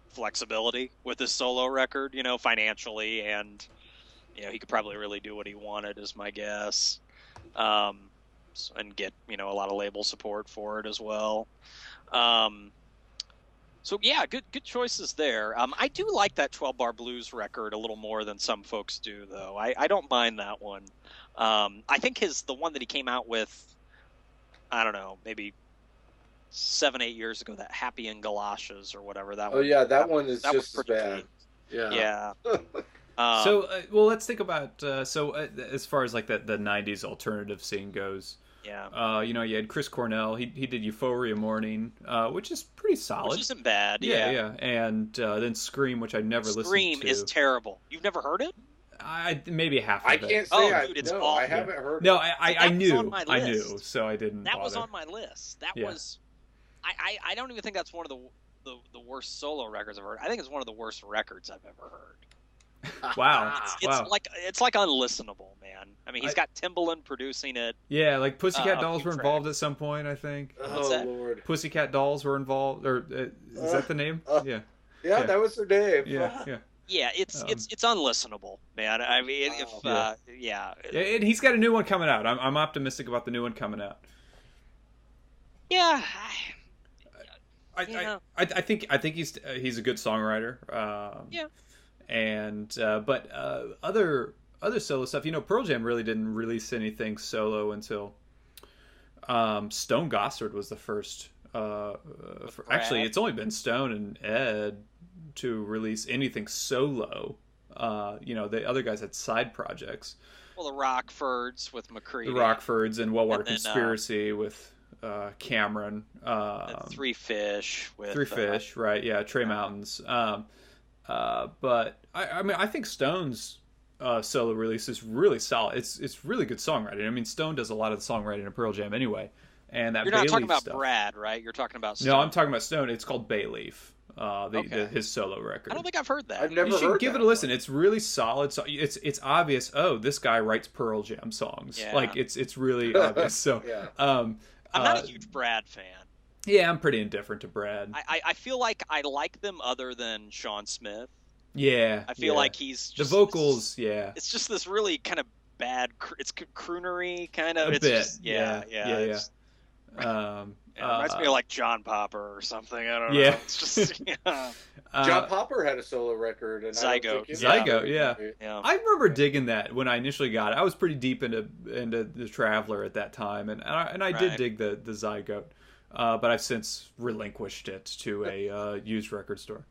Speaker 1: flexibility with his solo record, financially, and he could probably really do what he wanted, is my guess, and get a lot of label support for it as well. So yeah, good choices there. I do like that 12 Bar Blues record a little more than some folks do, though. I don't mind that one. I think the one that he came out with, I don't know, maybe 7-8 years ago, that Happy in Galoshes or whatever that one.
Speaker 3: Oh yeah, that one is just as bad.
Speaker 1: Yeah.
Speaker 2: So let's think about as far as like the 90s alternative scene goes.
Speaker 1: Yeah.
Speaker 2: You had Chris Cornell. He did Euphoria Morning, which is pretty solid.
Speaker 1: Which isn't bad.
Speaker 2: Yeah. And then Scream, which I never listened to.
Speaker 1: Scream is terrible. You've never heard it?
Speaker 2: Maybe half of it.
Speaker 3: I can't say
Speaker 1: dude, it's
Speaker 3: no,
Speaker 1: awful.
Speaker 3: I haven't heard it.
Speaker 2: No, I knew, so I didn't.
Speaker 1: That
Speaker 2: bother.
Speaker 1: was on my list. That was. I don't even think that's one of the worst solo records I've heard. I think it's one of the worst records I've ever heard.
Speaker 2: Wow.
Speaker 1: It's like unlistenable, man. I mean, he's got Timbaland producing it.
Speaker 2: Yeah, like Pussycat Dolls were involved at some point, I think.
Speaker 3: Oh Lord.
Speaker 2: Pussycat Dolls were involved, or is that the name?
Speaker 3: Yeah, that was their name.
Speaker 1: Yeah, it's unlistenable, man. I mean,
Speaker 2: And he's got a new one coming out. I'm optimistic about the new one coming out.
Speaker 1: Yeah.
Speaker 2: I think he's a good songwriter. And but other solo stuff, Pearl Jam really didn't release anything solo until Stone Gossard was the first. Actually, it's only been Stone and Ed to release anything solo. The other guys had side projects.
Speaker 1: Well, the Rockfords with McCready.
Speaker 2: The Rockfords and Wellwater Conspiracy with Cameron.
Speaker 1: Three Fish with
Speaker 2: Three Fish, right? Yeah, Trey Mountains. But I think Stone's solo release is really solid. It's really good songwriting. I mean, Stone does a lot of the songwriting in Pearl Jam anyway. And that
Speaker 1: you're not
Speaker 2: Bayleaf
Speaker 1: talking about
Speaker 2: stuff.
Speaker 1: Brad, right? You're talking about Stone.
Speaker 2: No, I'm talking about Stone. It's called Bayleaf. His solo record.
Speaker 1: I don't think I've heard that.
Speaker 3: I've never heard that.
Speaker 2: You should give it a listen. It's really solid. So it's obvious. Oh, this guy writes Pearl Jam songs.
Speaker 1: Yeah.
Speaker 2: Like it's really obvious. So
Speaker 1: I'm not a huge Brad fan.
Speaker 2: Yeah, I'm pretty indifferent to Brad.
Speaker 1: I feel like I like them other than Sean Smith.
Speaker 2: Yeah,
Speaker 1: I feel like he's just,
Speaker 2: the vocals. It's
Speaker 1: just this really kind of bad. It's croonery kind of.
Speaker 2: A
Speaker 1: it's
Speaker 2: bit.
Speaker 1: Just, yeah. It reminds me of like John Popper or something. I don't know.
Speaker 2: Yeah.
Speaker 1: It's just
Speaker 3: John Popper had a solo record. And
Speaker 1: Zygote.
Speaker 2: Zygote, yeah.
Speaker 1: yeah.
Speaker 2: I remember digging that when I initially got it. I was pretty deep into the Traveler at that time, and I did dig the Zygote. But I've since relinquished it to a used record store.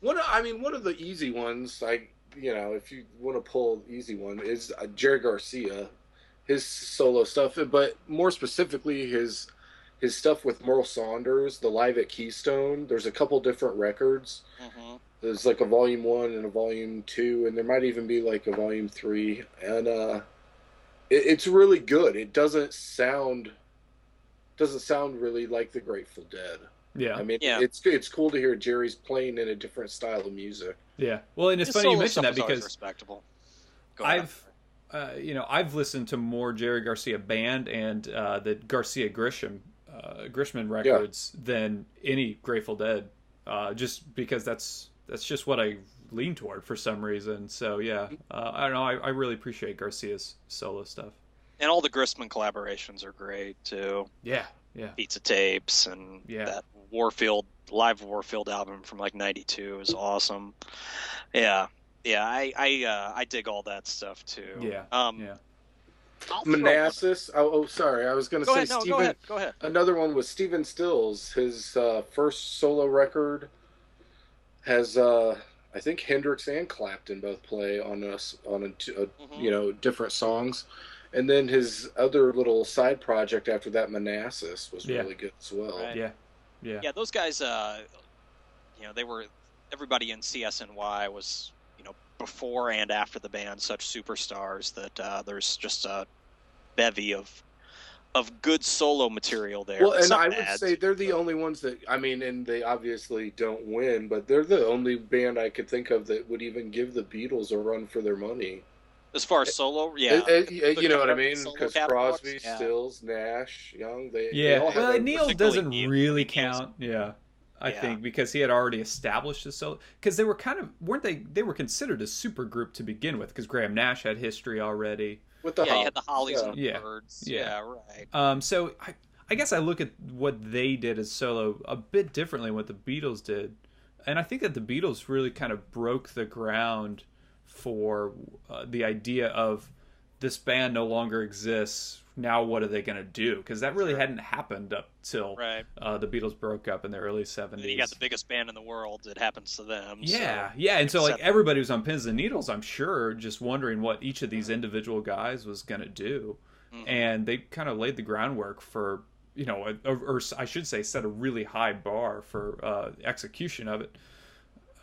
Speaker 3: One of the easy ones, if you want to pull an easy one, is Jerry Garcia, his solo stuff, but more specifically his stuff with Merle Saunders, the Live at Keystone. There's a couple different records. Mm-hmm. There's like a volume 1 and a volume 2, and there might even be like a volume 3, and it's really good. It doesn't sound really like the Grateful Dead.
Speaker 2: Yeah,
Speaker 3: I mean, it's cool to hear Jerry's playing in a different style of music.
Speaker 2: Yeah, well, and it's funny you mention that because
Speaker 1: respectable.
Speaker 2: I've listened to more Jerry Garcia band and the Garcia Grisham records than any Grateful Dead, just because that's just what I lean toward for some reason. So yeah, I don't know. I really appreciate Garcia's solo stuff.
Speaker 1: And all the Grissman collaborations are great too.
Speaker 2: Yeah.
Speaker 1: Pizza Tapes and that live Warfield album from like '92 is awesome. Yeah, I dig all that stuff too.
Speaker 2: Yeah.
Speaker 3: Manassas. Sorry, I was going to say Steven.
Speaker 1: Go ahead.
Speaker 3: Another one was Stephen Stills. His first solo record has I think Hendrix and Clapton both play on different songs. And then his other little side project after that, Manassas, was really good as well.
Speaker 1: Right. Yeah. Those guys, they were, everybody in CSNY was, before and after the band, such superstars that there's just a bevy of good solo material there.
Speaker 3: Well, and I would say they're the only ones that, and they obviously don't win, but they're the only band I could think of that would even give the Beatles a run for their money.
Speaker 1: As far as solo,
Speaker 3: you know what I mean? Because Crosby, Stills, Nash, Young, they all have
Speaker 2: Neil doesn't really count. Yeah, I think because he had already established his solo. Because they were weren't they? They were considered a super group to begin with. Because Graham Nash had history already.
Speaker 3: With the
Speaker 1: you had the Hollies and the Birds. Yeah, right.
Speaker 2: So I guess I look at what they did as solo a bit differently than what the Beatles did, and I think that the Beatles really kind of broke the ground for the idea of this band no longer exists. Now what are they going to do? Because that really hadn't happened up till the Beatles broke up in the early 70s.
Speaker 1: You got the biggest band in the world. It happens to them.
Speaker 2: Yeah, and so like everybody was on pins and needles, I'm sure, just wondering what each of these individual guys was going to do. Mm-hmm. And they kind of laid the groundwork for, or I should say set a really high bar for execution of it.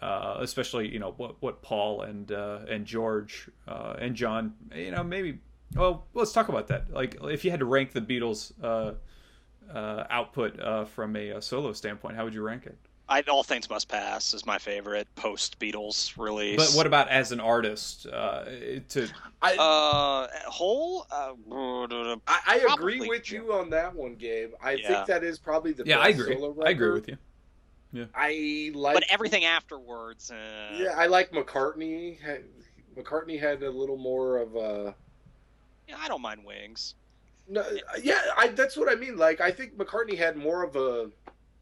Speaker 2: Especially what Paul and George and John, maybe. Well, let's talk about that. Like, if you had to rank the Beatles' output from a solo standpoint, how would you rank it?
Speaker 1: All Things Must Pass is my favorite post Beatles release.
Speaker 2: But what about as an artist?
Speaker 1: Whole.
Speaker 3: I agree with you on that one, Gabe. I think that is probably the best solo record.
Speaker 2: I agree with you. Yeah.
Speaker 1: But everything afterwards.
Speaker 3: I like McCartney. McCartney had a little more of a.
Speaker 1: Yeah, I don't mind Wings.
Speaker 3: No, that's what I mean. Like, I think McCartney had more of a.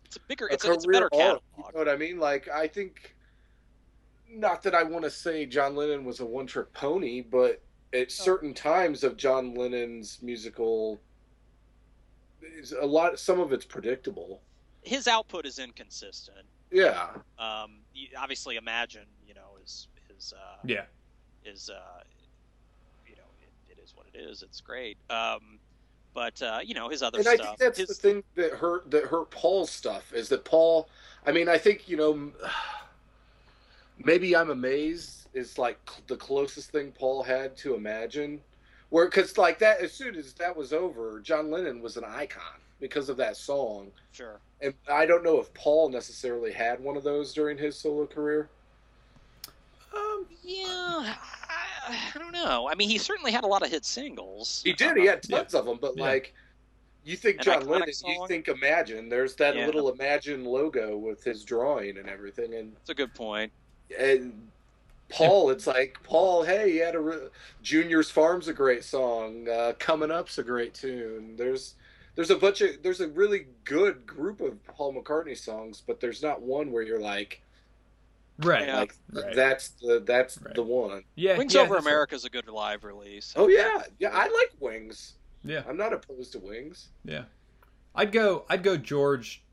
Speaker 1: It's a better catalog.
Speaker 3: You know what I mean? Like, I think. Not that I want to say John Lennon was a one-trick pony, but at certain times of John Lennon's musical, some of it's predictable.
Speaker 1: His output is inconsistent.
Speaker 3: Yeah.
Speaker 1: Obviously, Imagine, is it is what it is. It's great. But his other stuff.
Speaker 3: And I think that's the thing that hurt Paul's stuff is that Paul. I mean, I think maybe I'm Amazed is like the closest thing Paul had to Imagine, because like that, as soon as that was over, John Lennon was an icon because of that song.
Speaker 1: Sure.
Speaker 3: And I don't know if Paul necessarily had one of those during his solo career.
Speaker 1: I don't know. I mean, he certainly had a lot of hit singles.
Speaker 3: He did. He had tons of them. But like, you think John Lennon, you think Imagine. There's that little Imagine logo with his drawing and everything. And
Speaker 1: that's a good point.
Speaker 3: And Paul, it's like, Paul, hey, he had Junior's Farm's a great song. Coming Up's a great tune. There's there's a really good group of Paul McCartney songs, but there's not one where you're like,
Speaker 2: right,
Speaker 3: like
Speaker 2: right.
Speaker 3: that's the one.
Speaker 2: Yeah,
Speaker 1: Wings
Speaker 2: yeah,
Speaker 1: Over
Speaker 2: that's
Speaker 1: America is a good live release.
Speaker 3: Oh yeah, yeah, I like Wings.
Speaker 2: Yeah,
Speaker 3: I'm not opposed to Wings.
Speaker 2: yeah. I'd go George,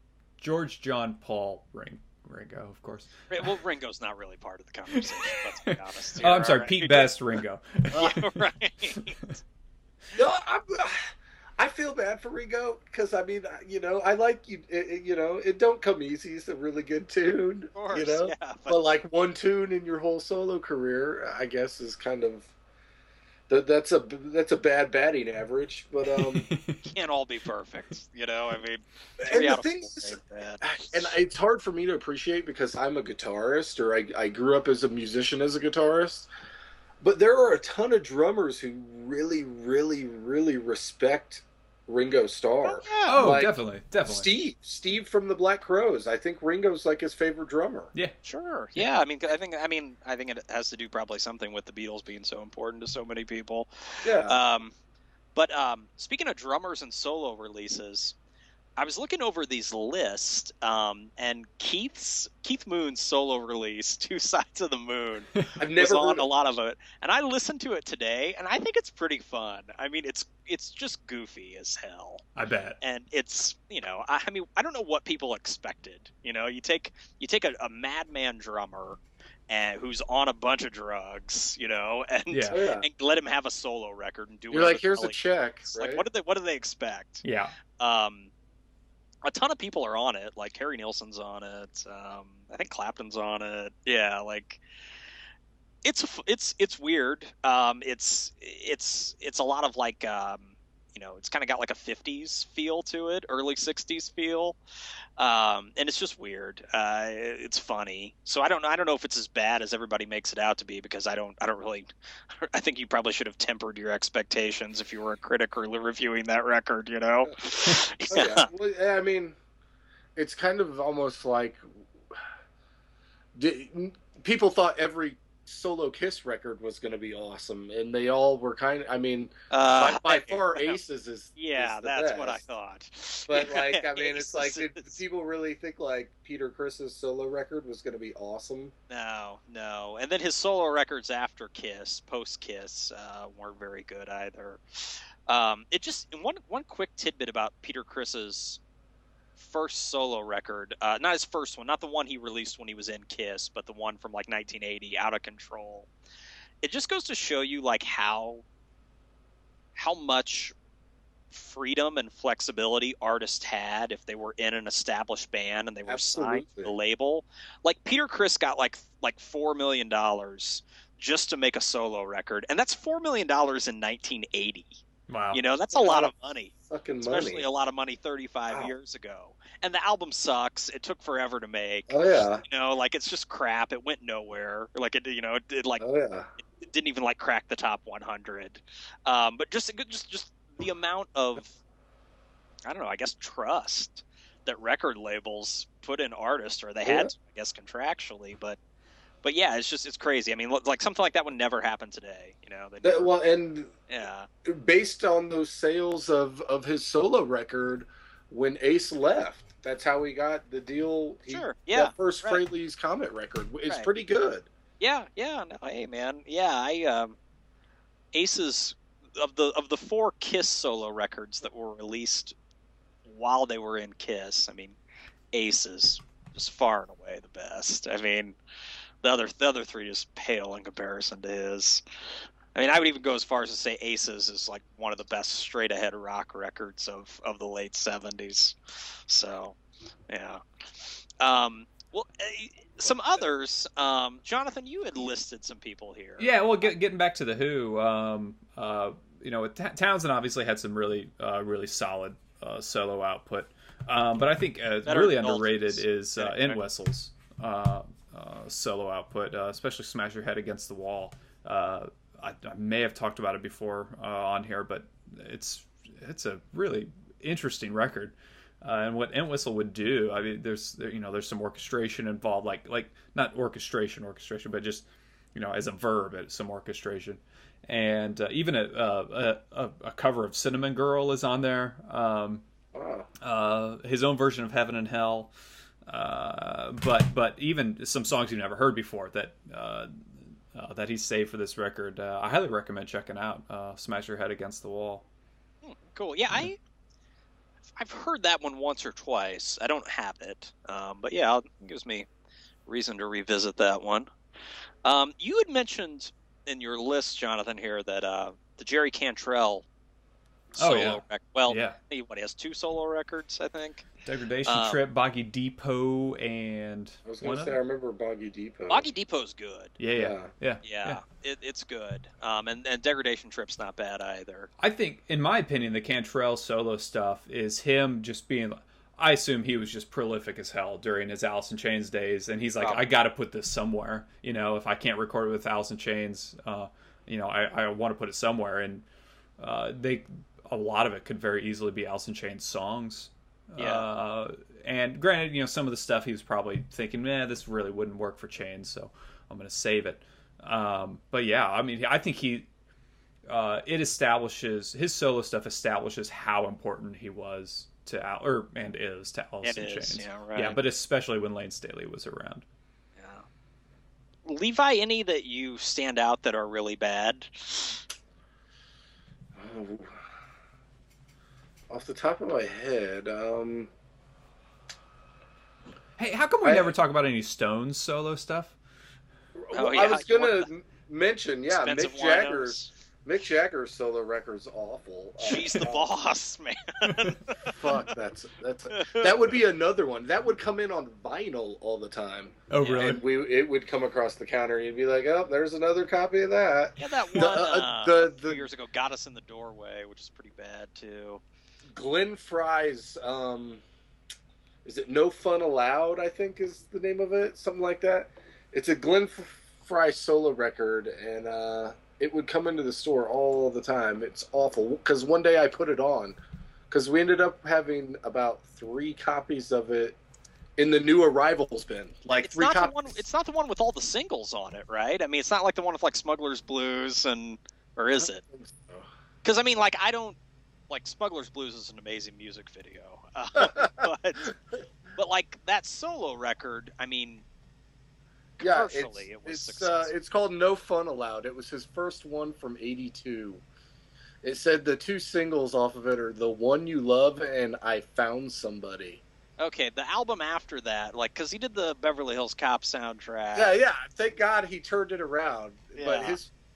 Speaker 2: John, Paul, Ringo, of course.
Speaker 1: Well, Ringo's not really part of the conversation. Let's be honest. Here.
Speaker 2: Oh, I'm sorry,
Speaker 1: All right.
Speaker 2: Pete Best, Ringo.
Speaker 1: Yeah, right.
Speaker 3: No, I feel bad for Ringo because I mean, I like you. It don't come easy. It's a really good tune,
Speaker 1: Of course, yeah,
Speaker 3: but like one tune in your whole solo career, I guess, is kind of that's a bad batting average. But
Speaker 1: can't all be perfect. I mean,
Speaker 3: and the thing is, and it's hard for me to appreciate because I'm a guitarist, or I grew up as a musician as a guitarist. But there are a ton of drummers who really, really, really respect Ringo Starr.
Speaker 2: Oh, definitely.
Speaker 3: Steve from the Black Crowes. I think Ringo's like his favorite drummer.
Speaker 2: Yeah,
Speaker 1: sure. Yeah, I think it has to do probably something with the Beatles being so important to so many people.
Speaker 3: Yeah.
Speaker 1: But speaking of drummers and solo releases, I was looking over these lists, and Keith Moon's solo release, Two Sides of the Moon,
Speaker 3: I've never
Speaker 1: was on
Speaker 3: heard
Speaker 1: a lot of it, and I listened to it today, and I think it's pretty fun. I mean, it's just goofy as hell.
Speaker 2: I bet.
Speaker 1: And it's I don't know what people expected. You take a madman drummer and who's on a bunch of drugs, and let him have a solo record and do.
Speaker 3: You're like, here's a check. Right?
Speaker 1: Like, what do they expect?
Speaker 2: Yeah.
Speaker 1: A ton of people are on it. Like Harry Nilsson's on it. I think Clapton's on it. Yeah, like it's weird. It's a lot of like it's kind of got like a 50s feel to it, early 60s feel, and it's just weird. It's funny. So I don't know if it's as bad as everybody makes it out to be, because I don't really. I think you probably should have tempered your expectations if you were a critic or reviewing that record.
Speaker 3: Oh, yeah. Well, I mean, it's kind of almost like people thought every solo Kiss record was going to be awesome, and they all were kind of. I mean, by far, Aces is
Speaker 1: that's
Speaker 3: best.
Speaker 1: what I thought.
Speaker 3: But like, I mean, it's like, did people really think like Peter Criss's solo record was going to be awesome?
Speaker 1: No. And then his solo records after Kiss, post Kiss, weren't very good either. It just one quick tidbit about Peter Criss's first solo record, not his first one, not the one he released when he was in Kiss, but the one from like 1980, Out of Control. It just goes to show you like how much freedom and flexibility artists had if they were in an established band and they were signed to the label. Like Peter Criss got like $4 million just to make a solo record, and that's $4 million in 1980.
Speaker 2: Wow.
Speaker 1: That's a lot of money.
Speaker 3: Especially
Speaker 1: money. A lot of money 35 years ago. And the album sucks. It took forever to make.
Speaker 3: Oh yeah.
Speaker 1: Like it's just crap. It went nowhere. Like it it didn't even like crack the top 100. But just the amount of, I don't know, I guess trust that record labels put in artists, or they had to, I guess, contractually, but yeah, it's crazy. I mean, like something like that would never happen today.
Speaker 3: Based on those sales of his solo record, when Ace left, that's how he got the deal.
Speaker 1: Sure, yeah.
Speaker 3: That first Fraley's Comet record is pretty good.
Speaker 1: Yeah. No, hey, man. Yeah, Ace's of the 4 Kiss solo records that were released while they were in Kiss. I mean, Ace's just far and away the best. I mean. The other 3 just pale in comparison to his. I mean, I would even go as far as to say Aces is like one of the best straight ahead rock records of the late 70s. So, yeah. Well, some others. Jonathan, you had listed some people here.
Speaker 2: Yeah. Well, getting back to the Who. Townsend obviously had some really solid solo output. But I think really underrated is Entwistle's solo output, especially Smash Your Head Against the Wall. I may have talked about it before on here, but it's a really interesting record. And what Entwistle would do, I mean, there's some orchestration involved, like not orchestration, but just as a verb, some orchestration, and even a cover of Cinnamon Girl is on there.
Speaker 3: Wow.
Speaker 2: His own version of Heaven and Hell, but even some songs you've never heard before that he's saved for this record. I highly recommend checking out. Smash Your Head Against the Wall.
Speaker 1: Cool. Yeah, I've heard that one once or twice. I don't have it, but yeah, it gives me reason to revisit that one. You had mentioned in your list, Jonathan, here that the Jerry Cantrell solo record. Well,
Speaker 2: yeah.
Speaker 1: He has 2 solo records, I think.
Speaker 2: Degradation Trip, Boggy Depot, and
Speaker 3: I was going to say I remember Boggy Depot.
Speaker 1: Boggy Depot's good.
Speaker 2: Yeah.
Speaker 1: It's good. And Degradation Trip's not bad either.
Speaker 2: I think, in my opinion, the Cantrell solo stuff is him just being. I assume he was just prolific as hell during his Alice in Chains days, and he's like, I got to put this somewhere. If I can't record it with Alice in Chains, I want to put it somewhere. And a lot of it could very easily be Alice in Chains songs.
Speaker 1: Yeah.
Speaker 2: And granted, some of the stuff he was probably thinking, this really wouldn't work for Chains, so I'm going to save it. But yeah, I mean, I think it establishes, his solo stuff establishes how important he was to is to Alice in Chains.
Speaker 1: Yeah, right.
Speaker 2: Yeah, but especially when Lane Staley was around.
Speaker 1: Yeah. Levi, any that you stand out that are really bad?
Speaker 3: Oh. Off the top of my head,
Speaker 2: hey, how come we never talk about any Stones solo stuff?
Speaker 3: Well, I was gonna mention, Mick Jagger's solo record's awful.
Speaker 1: She's the boss, man.
Speaker 3: Fuck, that would be another one. That would come in on vinyl all the time.
Speaker 2: Oh, really?
Speaker 3: And it would come across the counter, and you'd be like, "Oh, there's another copy of that."
Speaker 1: Yeah, that one a few years ago, Got Us in the Doorway, which is pretty bad too.
Speaker 3: Glenn Frey's, is it No Fun Allowed? I think is the name of it, something like that. It's a Glenn Frey solo record, and it would come into the store all the time. It's awful because one day I put it on because we ended up having about 3 copies of it in the new arrivals bin. Like
Speaker 1: it's
Speaker 3: 3
Speaker 1: not
Speaker 3: copies.
Speaker 1: It's not the one with all the singles on it, right? I mean, it's not like the one with like Smuggler's Blues or is it? Because I mean, like I don't. Like Smuggler's Blues is an amazing music video, but like that solo record, I mean, commercially it was successful.
Speaker 3: It's called No Fun Allowed. It was his first one from '82. It said the 2 singles off of it are The One You Love and I Found Somebody.
Speaker 1: Okay, the album after that, like, because he did the Beverly Hills Cop soundtrack.
Speaker 3: Yeah. Thank God he turned it around. Yeah. But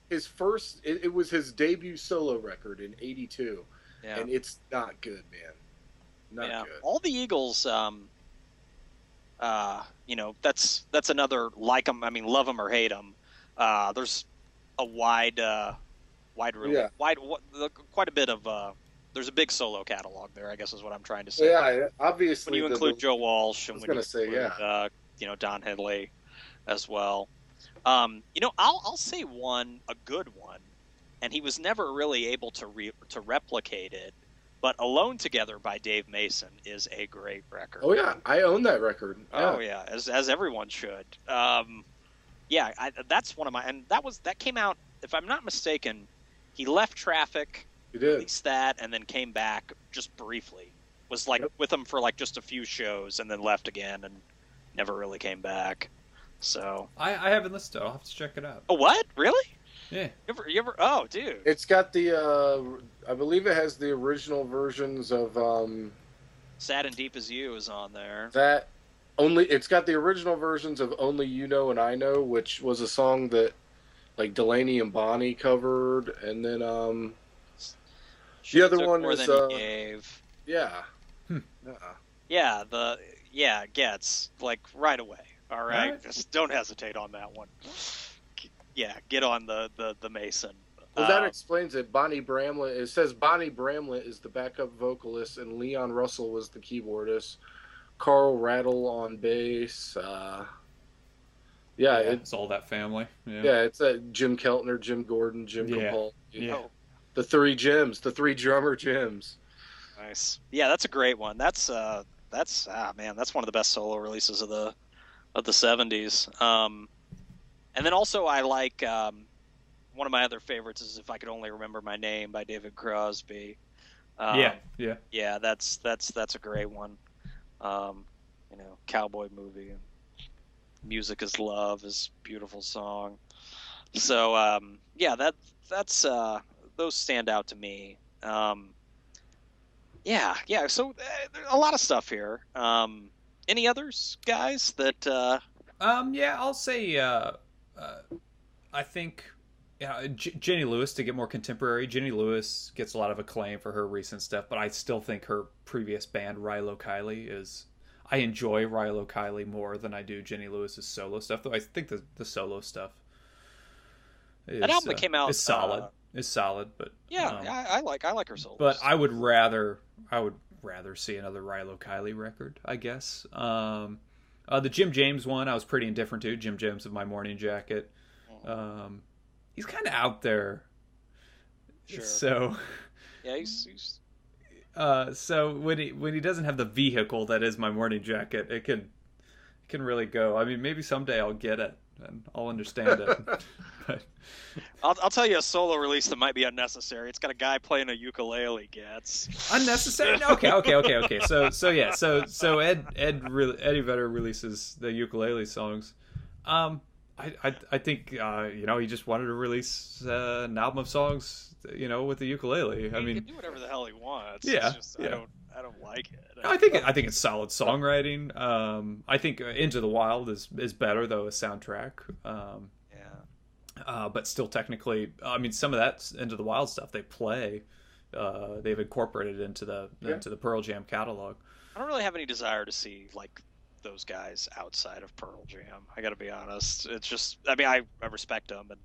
Speaker 3: his first, it was his debut solo record in '82. Yeah. And it's not good, man. Not good.
Speaker 1: All the Eagles, that's another like them. I mean, love them or hate them. There's a quite a bit of. There's a big solo catalog there, I guess is what I'm trying to say.
Speaker 3: Yeah, obviously.
Speaker 1: When you include Joe Walsh and Don Henley as well. I'll say a good one. And he was never really able to replicate it. But Alone Together by Dave Mason is a great record.
Speaker 3: Oh, yeah. I own that record. Yeah.
Speaker 1: Oh, yeah. As everyone should. That's one of my... And that came out, if I'm not mistaken, he left Traffic,
Speaker 3: he did.
Speaker 1: released that, and then came back just briefly. Was like with them for like just a few shows and then left again and never really came back. So
Speaker 2: I haven't listened to it. I'll have to check it out.
Speaker 1: Oh, what? Really?
Speaker 2: Yeah.
Speaker 1: You ever? Oh, dude.
Speaker 3: It's got the. I believe it has the original versions of.
Speaker 1: Sad and Deep as You is on there.
Speaker 3: It's got the original versions of Only You Know and I Know, which was a song that, like Delaney and Bonnie covered, and then the other one is Yeah.
Speaker 1: Yeah. Gets like right away. All right. Just don't hesitate on that one. Yeah, get on the Mason.
Speaker 3: Well, that explains it. It says Bonnie Bramlett is the backup vocalist, and Leon Russell was the keyboardist. Carl Rattle on bass.
Speaker 2: It's all that family.
Speaker 3: Yeah, it's Jim Keltner, Jim Gordon, Jim Capaldi.
Speaker 2: Yeah.
Speaker 3: The 3 Jims, the 3 drummer Jims.
Speaker 1: Nice. Yeah, that's a great one. That's one of the best solo releases of the 70s. And then also I like one of my other favorites is If I Could Only Remember My Name by David Crosby. Yeah, that's a great one. Cowboy movie and Music is Love is a beautiful song. So that's those stand out to me. So a lot of stuff here. Any others, guys? That
Speaker 2: I'll say I think Jenny Lewis, to get more contemporary. Jenny Lewis gets a lot of acclaim for her recent stuff, but I still think her previous band, Rilo Kiley, is. I enjoy Rilo Kiley more than I do Jenny Lewis's solo stuff, though I think the solo stuff is,
Speaker 1: an album that came out
Speaker 2: is solid. Is solid, but
Speaker 1: I like her solos.
Speaker 2: But I would rather see another Rilo Kiley record, I guess. The Jim James one, I was pretty indifferent to. Jim James of My Morning Jacket. He's kind of out there.
Speaker 1: Sure.
Speaker 2: So
Speaker 1: yeah, he's
Speaker 2: so when he doesn't have the vehicle that is My Morning Jacket, it can really go. I mean, maybe someday I'll get it and I'll understand it. But
Speaker 1: I'll tell you a solo release that might be unnecessary. It's got a guy playing a ukulele.
Speaker 2: Unnecessary? Okay. So Eddie Vedder releases the ukulele songs. I think he just wanted to release an album of songs, with the ukulele. I mean,
Speaker 1: he can do whatever the hell he wants.
Speaker 2: Yeah,
Speaker 1: it's just, I don't like it.
Speaker 2: I think it's solid songwriting. I think Into the Wild is better though, a soundtrack. But still technically, I mean, some of that Into the Wild stuff they play, they've incorporated into the Pearl Jam catalog.
Speaker 1: I don't really have any desire to see like those guys outside of Pearl Jam. I got to be honest. It's just, I mean, I respect them, and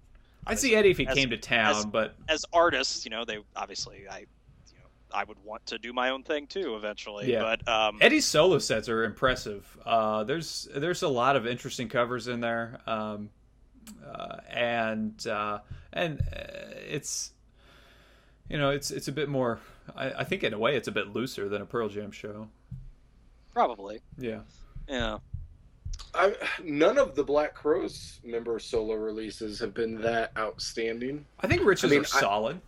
Speaker 2: I see Eddie if he came to town, but
Speaker 1: as artists, they obviously I would want to do my own thing too eventually.
Speaker 2: Yeah.
Speaker 1: But
Speaker 2: Eddie's solo sets are impressive. There's a lot of interesting covers in there, and it's it's a bit more. I think in a way it's a bit looser than a Pearl Jam show.
Speaker 1: Probably.
Speaker 2: Yeah.
Speaker 1: Yeah.
Speaker 3: None of the Black Crowes member solo releases have been that outstanding.
Speaker 2: I think Rich's are solid.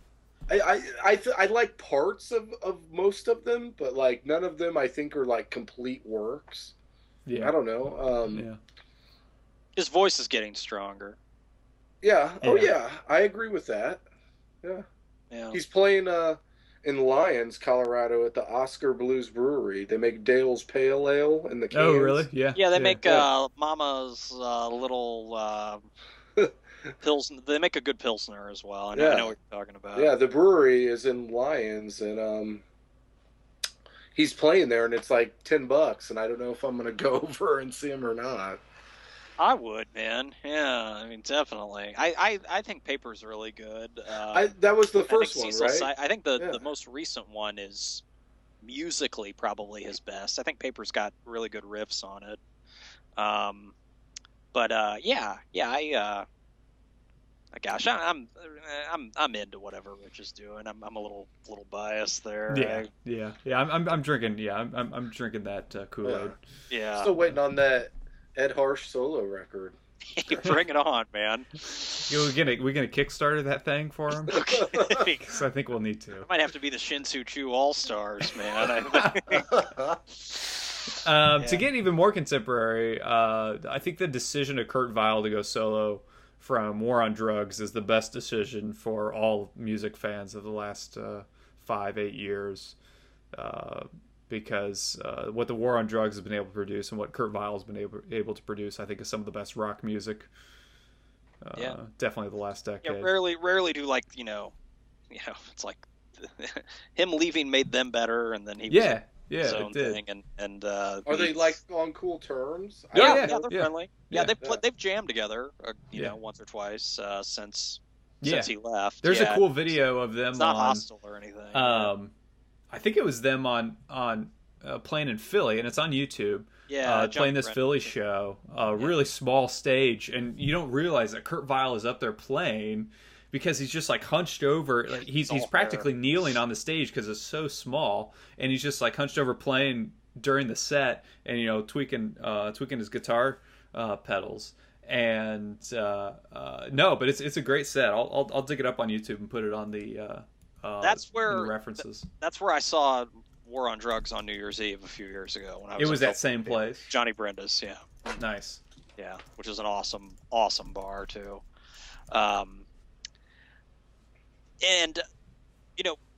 Speaker 3: I like parts of most of them, but like none of them I think are like complete works.
Speaker 2: Yeah.
Speaker 3: I don't know.
Speaker 1: His voice is getting stronger.
Speaker 3: Yeah. Oh yeah. I agree with that. Yeah.
Speaker 1: Yeah.
Speaker 3: He's playing in Lyons, Colorado, at the Oscar Blues Brewery. They make Dale's Pale Ale in the cans.
Speaker 2: Oh, really? Yeah.
Speaker 1: Yeah, they make Mama's little Pilsner. They make a good Pilsner as well. I know what you're talking about.
Speaker 3: Yeah, the brewery is in Lyons, and he's playing there, and it's like $10, and I don't know if I'm going to go over and see him or not.
Speaker 1: I would, man. Yeah, I mean, definitely. I think Paper's really good.
Speaker 3: That was the first one, right?
Speaker 1: I think the most recent one is musically probably his best. I think Paper's got really good riffs on it. Gosh, I'm into whatever Rich is doing. I'm a little biased there.
Speaker 2: Yeah. I'm drinking. Yeah, I'm drinking that Kool-Aid.
Speaker 1: Yeah.
Speaker 3: Still waiting on that Ed Harsh solo record.
Speaker 1: Bring it on, man.
Speaker 2: We're gonna Kickstarter that thing for him.
Speaker 1: Okay.
Speaker 2: I think we'll need to.
Speaker 1: It might have to be the Shin-Soo Choo All Stars, man.
Speaker 2: To get even more contemporary, I think the decision of Kurt Weill to go solo from War on Drugs is the best decision for all music fans of the last 5-8 years. Because what the War on Drugs has been able to produce and what Kurt Weill has been able to produce, I think, is some of the best rock music. Definitely the last decade.
Speaker 1: Yeah, rarely do it's like him leaving made them better, and then he was his own thing. And
Speaker 3: are they like on cool terms?
Speaker 1: Yeah, they're friendly. Yeah, they've jammed together, once or twice since he left.
Speaker 2: There's a cool video of them.
Speaker 1: It's not hostile or anything.
Speaker 2: I think it was them on playing in Philly, and it's on YouTube.
Speaker 1: Yeah,
Speaker 2: playing this Philly show, really small stage, and you don't realize that Kurt Weill is up there playing because he's just like hunched over. Like, he's practically kneeling on the stage because it's so small, and he's just like hunched over playing during the set, and tweaking his guitar pedals. And but it's a great set. I'll dig it up on YouTube and put it on the
Speaker 1: That's where
Speaker 2: in the references.
Speaker 1: That's where I saw War on Drugs on New Year's Eve a few years ago when I was.
Speaker 2: It was that same place.
Speaker 1: Johnny Brenda's, yeah.
Speaker 2: Nice.
Speaker 1: Yeah, which is an awesome bar too. And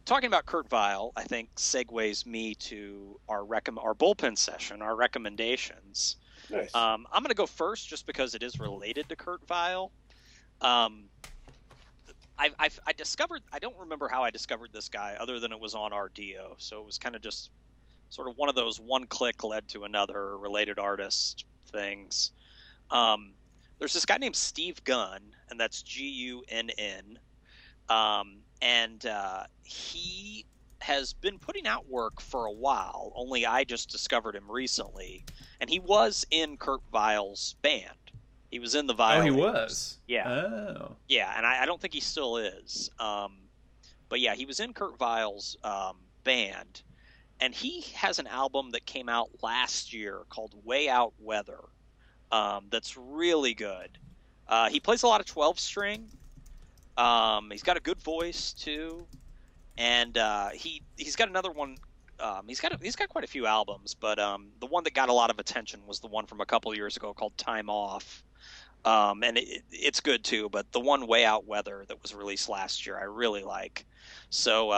Speaker 1: talking about Kurt Vile, I think segues me to our bullpen session, our recommendations.
Speaker 3: Nice.
Speaker 1: I'm going to go first just because it is related to Kurt Vile. I discovered, I don't remember how I discovered this guy other than it was on RDO. So it was kind of just sort of one of those one click led to another related artist things. There's this guy named Steve Gunn, and that's Gunn. And he has been putting out work for a while, only I just discovered him recently. And he was in Kurt Vile's band. He was in the Vile.
Speaker 2: Oh, he was?
Speaker 1: Yeah.
Speaker 2: Oh.
Speaker 1: Yeah, and I don't think he still is. But yeah, he was in Kurt Vile's band. And he has an album that came out last year called Way Out Weather that's really good. He plays a lot of 12-string. He's got a good voice too, and he's got another one. He's got quite a few albums, but the one that got a lot of attention was the one from a couple of years ago called Time Off, and it's good too. But the one Way Out Weather that was released last year, I really like. So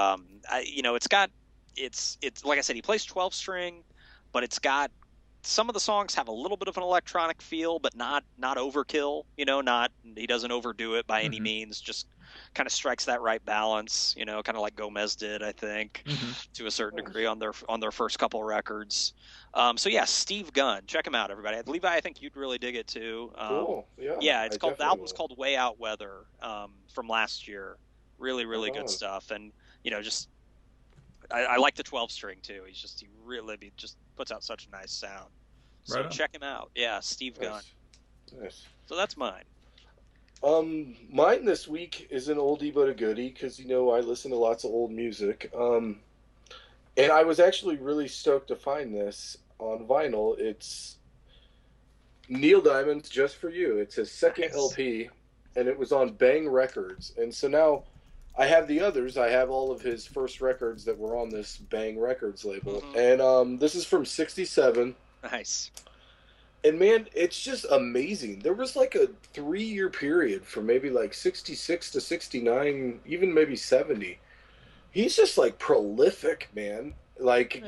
Speaker 1: it's like I said, he plays 12-string, but it's got some of the songs have a little bit of an electronic feel, but not overkill. He doesn't overdo it by any means. Just kind of strikes that right balance. Kind of like Gomez did, I think, to a certain degree on their first couple records. So yeah, Steve Gunn, check him out, everybody. Levi, I think you'd really dig it too.
Speaker 3: Cool. Yeah.
Speaker 1: Yeah, the album's called Way Out Weather from last year. Really, really good stuff, and I like the 12-string too. He really just puts out such a nice sound. So check him out. Yeah, Steve Gunn.
Speaker 3: Nice.
Speaker 1: So that's mine.
Speaker 3: Mine this week is an oldie but a goodie because I listen to lots of old music. And I was actually really stoked to find this on vinyl. It's Neil Diamond's Just For You. It's his second LP, and it was on Bang Records. And so now I have the others. I have all of his first records that were on this Bang Records label. And this is from 1967.
Speaker 1: Nice.
Speaker 3: And man, it's just amazing. There was like a 3-year period from maybe like 66 to 69, even maybe 70. He's just like prolific, man. Like,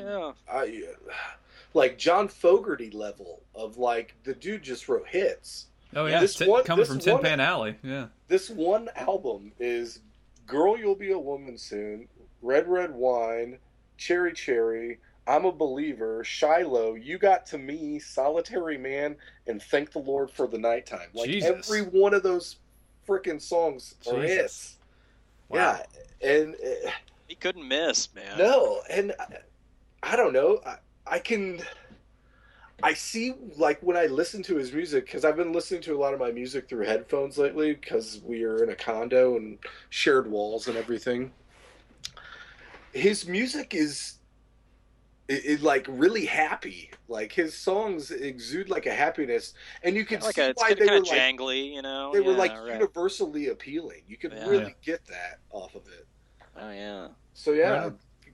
Speaker 3: like John Fogerty level of like the dude just wrote hits.
Speaker 2: Oh yeah, coming from Tin Pan Alley. Yeah.
Speaker 3: This one album is Girl, You'll Be a Woman Soon, Red Red Wine, Cherry Cherry, I'm a Believer, Shiloh, You Got to Me, Solitary Man, and Thank the Lord for the Nighttime. Like every one of those freaking songs are hits. Wow. Yeah, and
Speaker 1: he couldn't miss, man.
Speaker 3: No, and I don't know. I see, like, when I listen to his music, because I've been listening to a lot of my music through headphones lately, because we are in a condo and shared walls and everything. His music is like really happy. Like his songs exude like a happiness, and you can see why they were like
Speaker 1: jangly,
Speaker 3: They were like universally appealing. You could really get that off of it.
Speaker 1: Oh yeah.
Speaker 3: So yeah.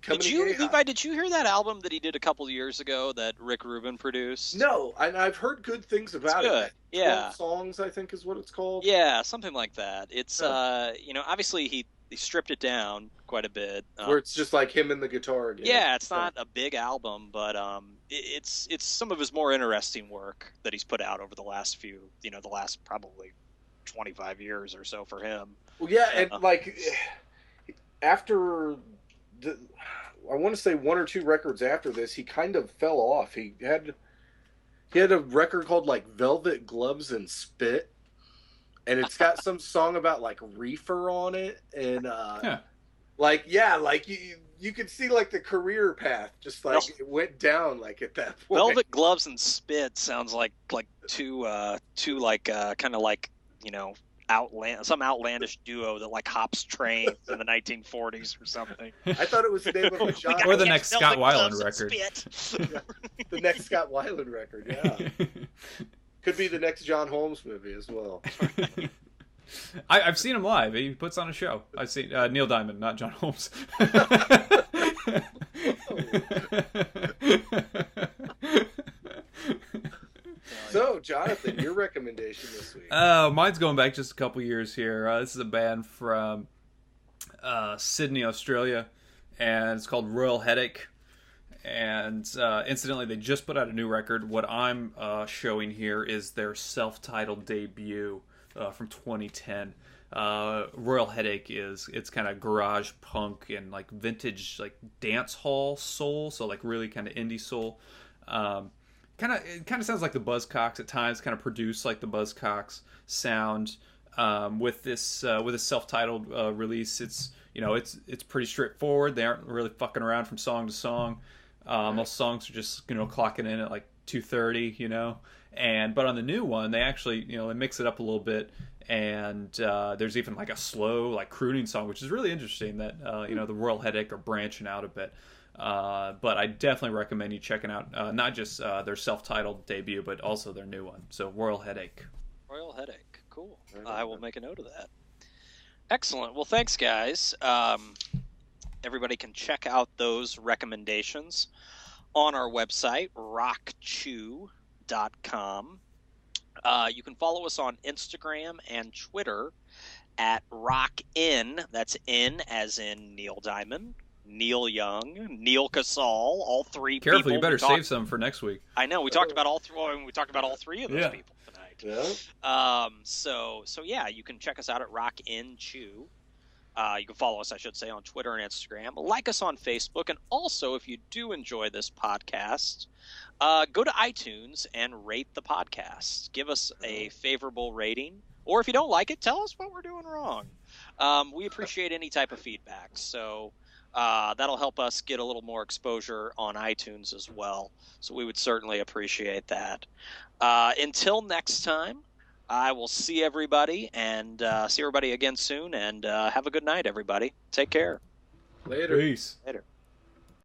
Speaker 1: Levi, did you hear that album that he did a couple of years ago that Rick Rubin produced?
Speaker 3: No, and I've heard good things about it.
Speaker 1: Yeah.
Speaker 3: 12 songs, I think, is what it's called.
Speaker 1: Yeah, something like that. It's obviously he stripped it down quite a bit.
Speaker 3: Where it's just like him and the guitar again.
Speaker 1: Yeah, it's not a big album, but it's some of his more interesting work that he's put out over the last the last probably 25 years or so for him.
Speaker 3: Well, yeah, and like after I want to say 1 or 2 records after this, he kind of fell off. He had a record called like Velvet Gloves and Spit, and it's got some song about like reefer on it, and you could see like the career path just like it went down like at that point.
Speaker 1: Velvet Gloves and Spit sounds like two like kind of like some outlandish duo that like hops trains in the 1940s or something.
Speaker 3: I thought it was the name of a genre.
Speaker 2: Or the next Scott Weiland record.
Speaker 3: The next Scott Weiland record, yeah. Could be the next John Holmes movie as well.
Speaker 2: I've seen him live. He puts on a show. I've seen Neil Diamond, not John Holmes.
Speaker 3: So, Jonathan, your recommendation this week?
Speaker 2: Mine's going back just a couple years here. This is a band from Sydney, Australia, and it's called Royal Headache. And incidentally, they just put out a new record. What I'm showing here is their self-titled debut from 2010. Royal Headache it's kind of garage punk and like vintage like dance hall soul, so like really kind of indie soul. It kind of sounds like the Buzzcocks at times. Kind of produce like the Buzzcocks sound. With this self-titled release, it's pretty straightforward. They aren't really fucking around from song to song. Most songs are just clocking in at like 2:30, but on the new one they actually they mix it up a little bit, and there's even like a slow like crooning song, which is really interesting that the Royal Headache are branching out a bit. But I definitely recommend you checking out not just their self-titled debut, but also their new one. So Royal Headache.
Speaker 1: Royal Headache, cool. I will make a note of that. Excellent. Well, thanks, guys. Everybody can check out those recommendations on our website, rockchew.com. You can follow us on Instagram and Twitter at rockin. That's in as in Neil Diamond, Neil Young, Neil Casal, all three.
Speaker 2: Careful,
Speaker 1: people
Speaker 2: you better save some for next week.
Speaker 1: I know we talked about all three. We talked about all three of those people tonight.
Speaker 3: Yeah.
Speaker 1: So yeah, you can check us out at Rockin Chew. You can follow us, I should say, on Twitter and Instagram. Like us on Facebook. And also, if you do enjoy this podcast, go to iTunes and rate the podcast. Give us a favorable rating. Or if you don't like it, tell us what we're doing wrong. We appreciate any type of feedback. So that'll help us get a little more exposure on iTunes as well. So we would certainly appreciate that. Until next time. I will see everybody and see everybody again soon, and have a good night, everybody. Take care.
Speaker 3: Later.
Speaker 2: Peace.
Speaker 1: Later.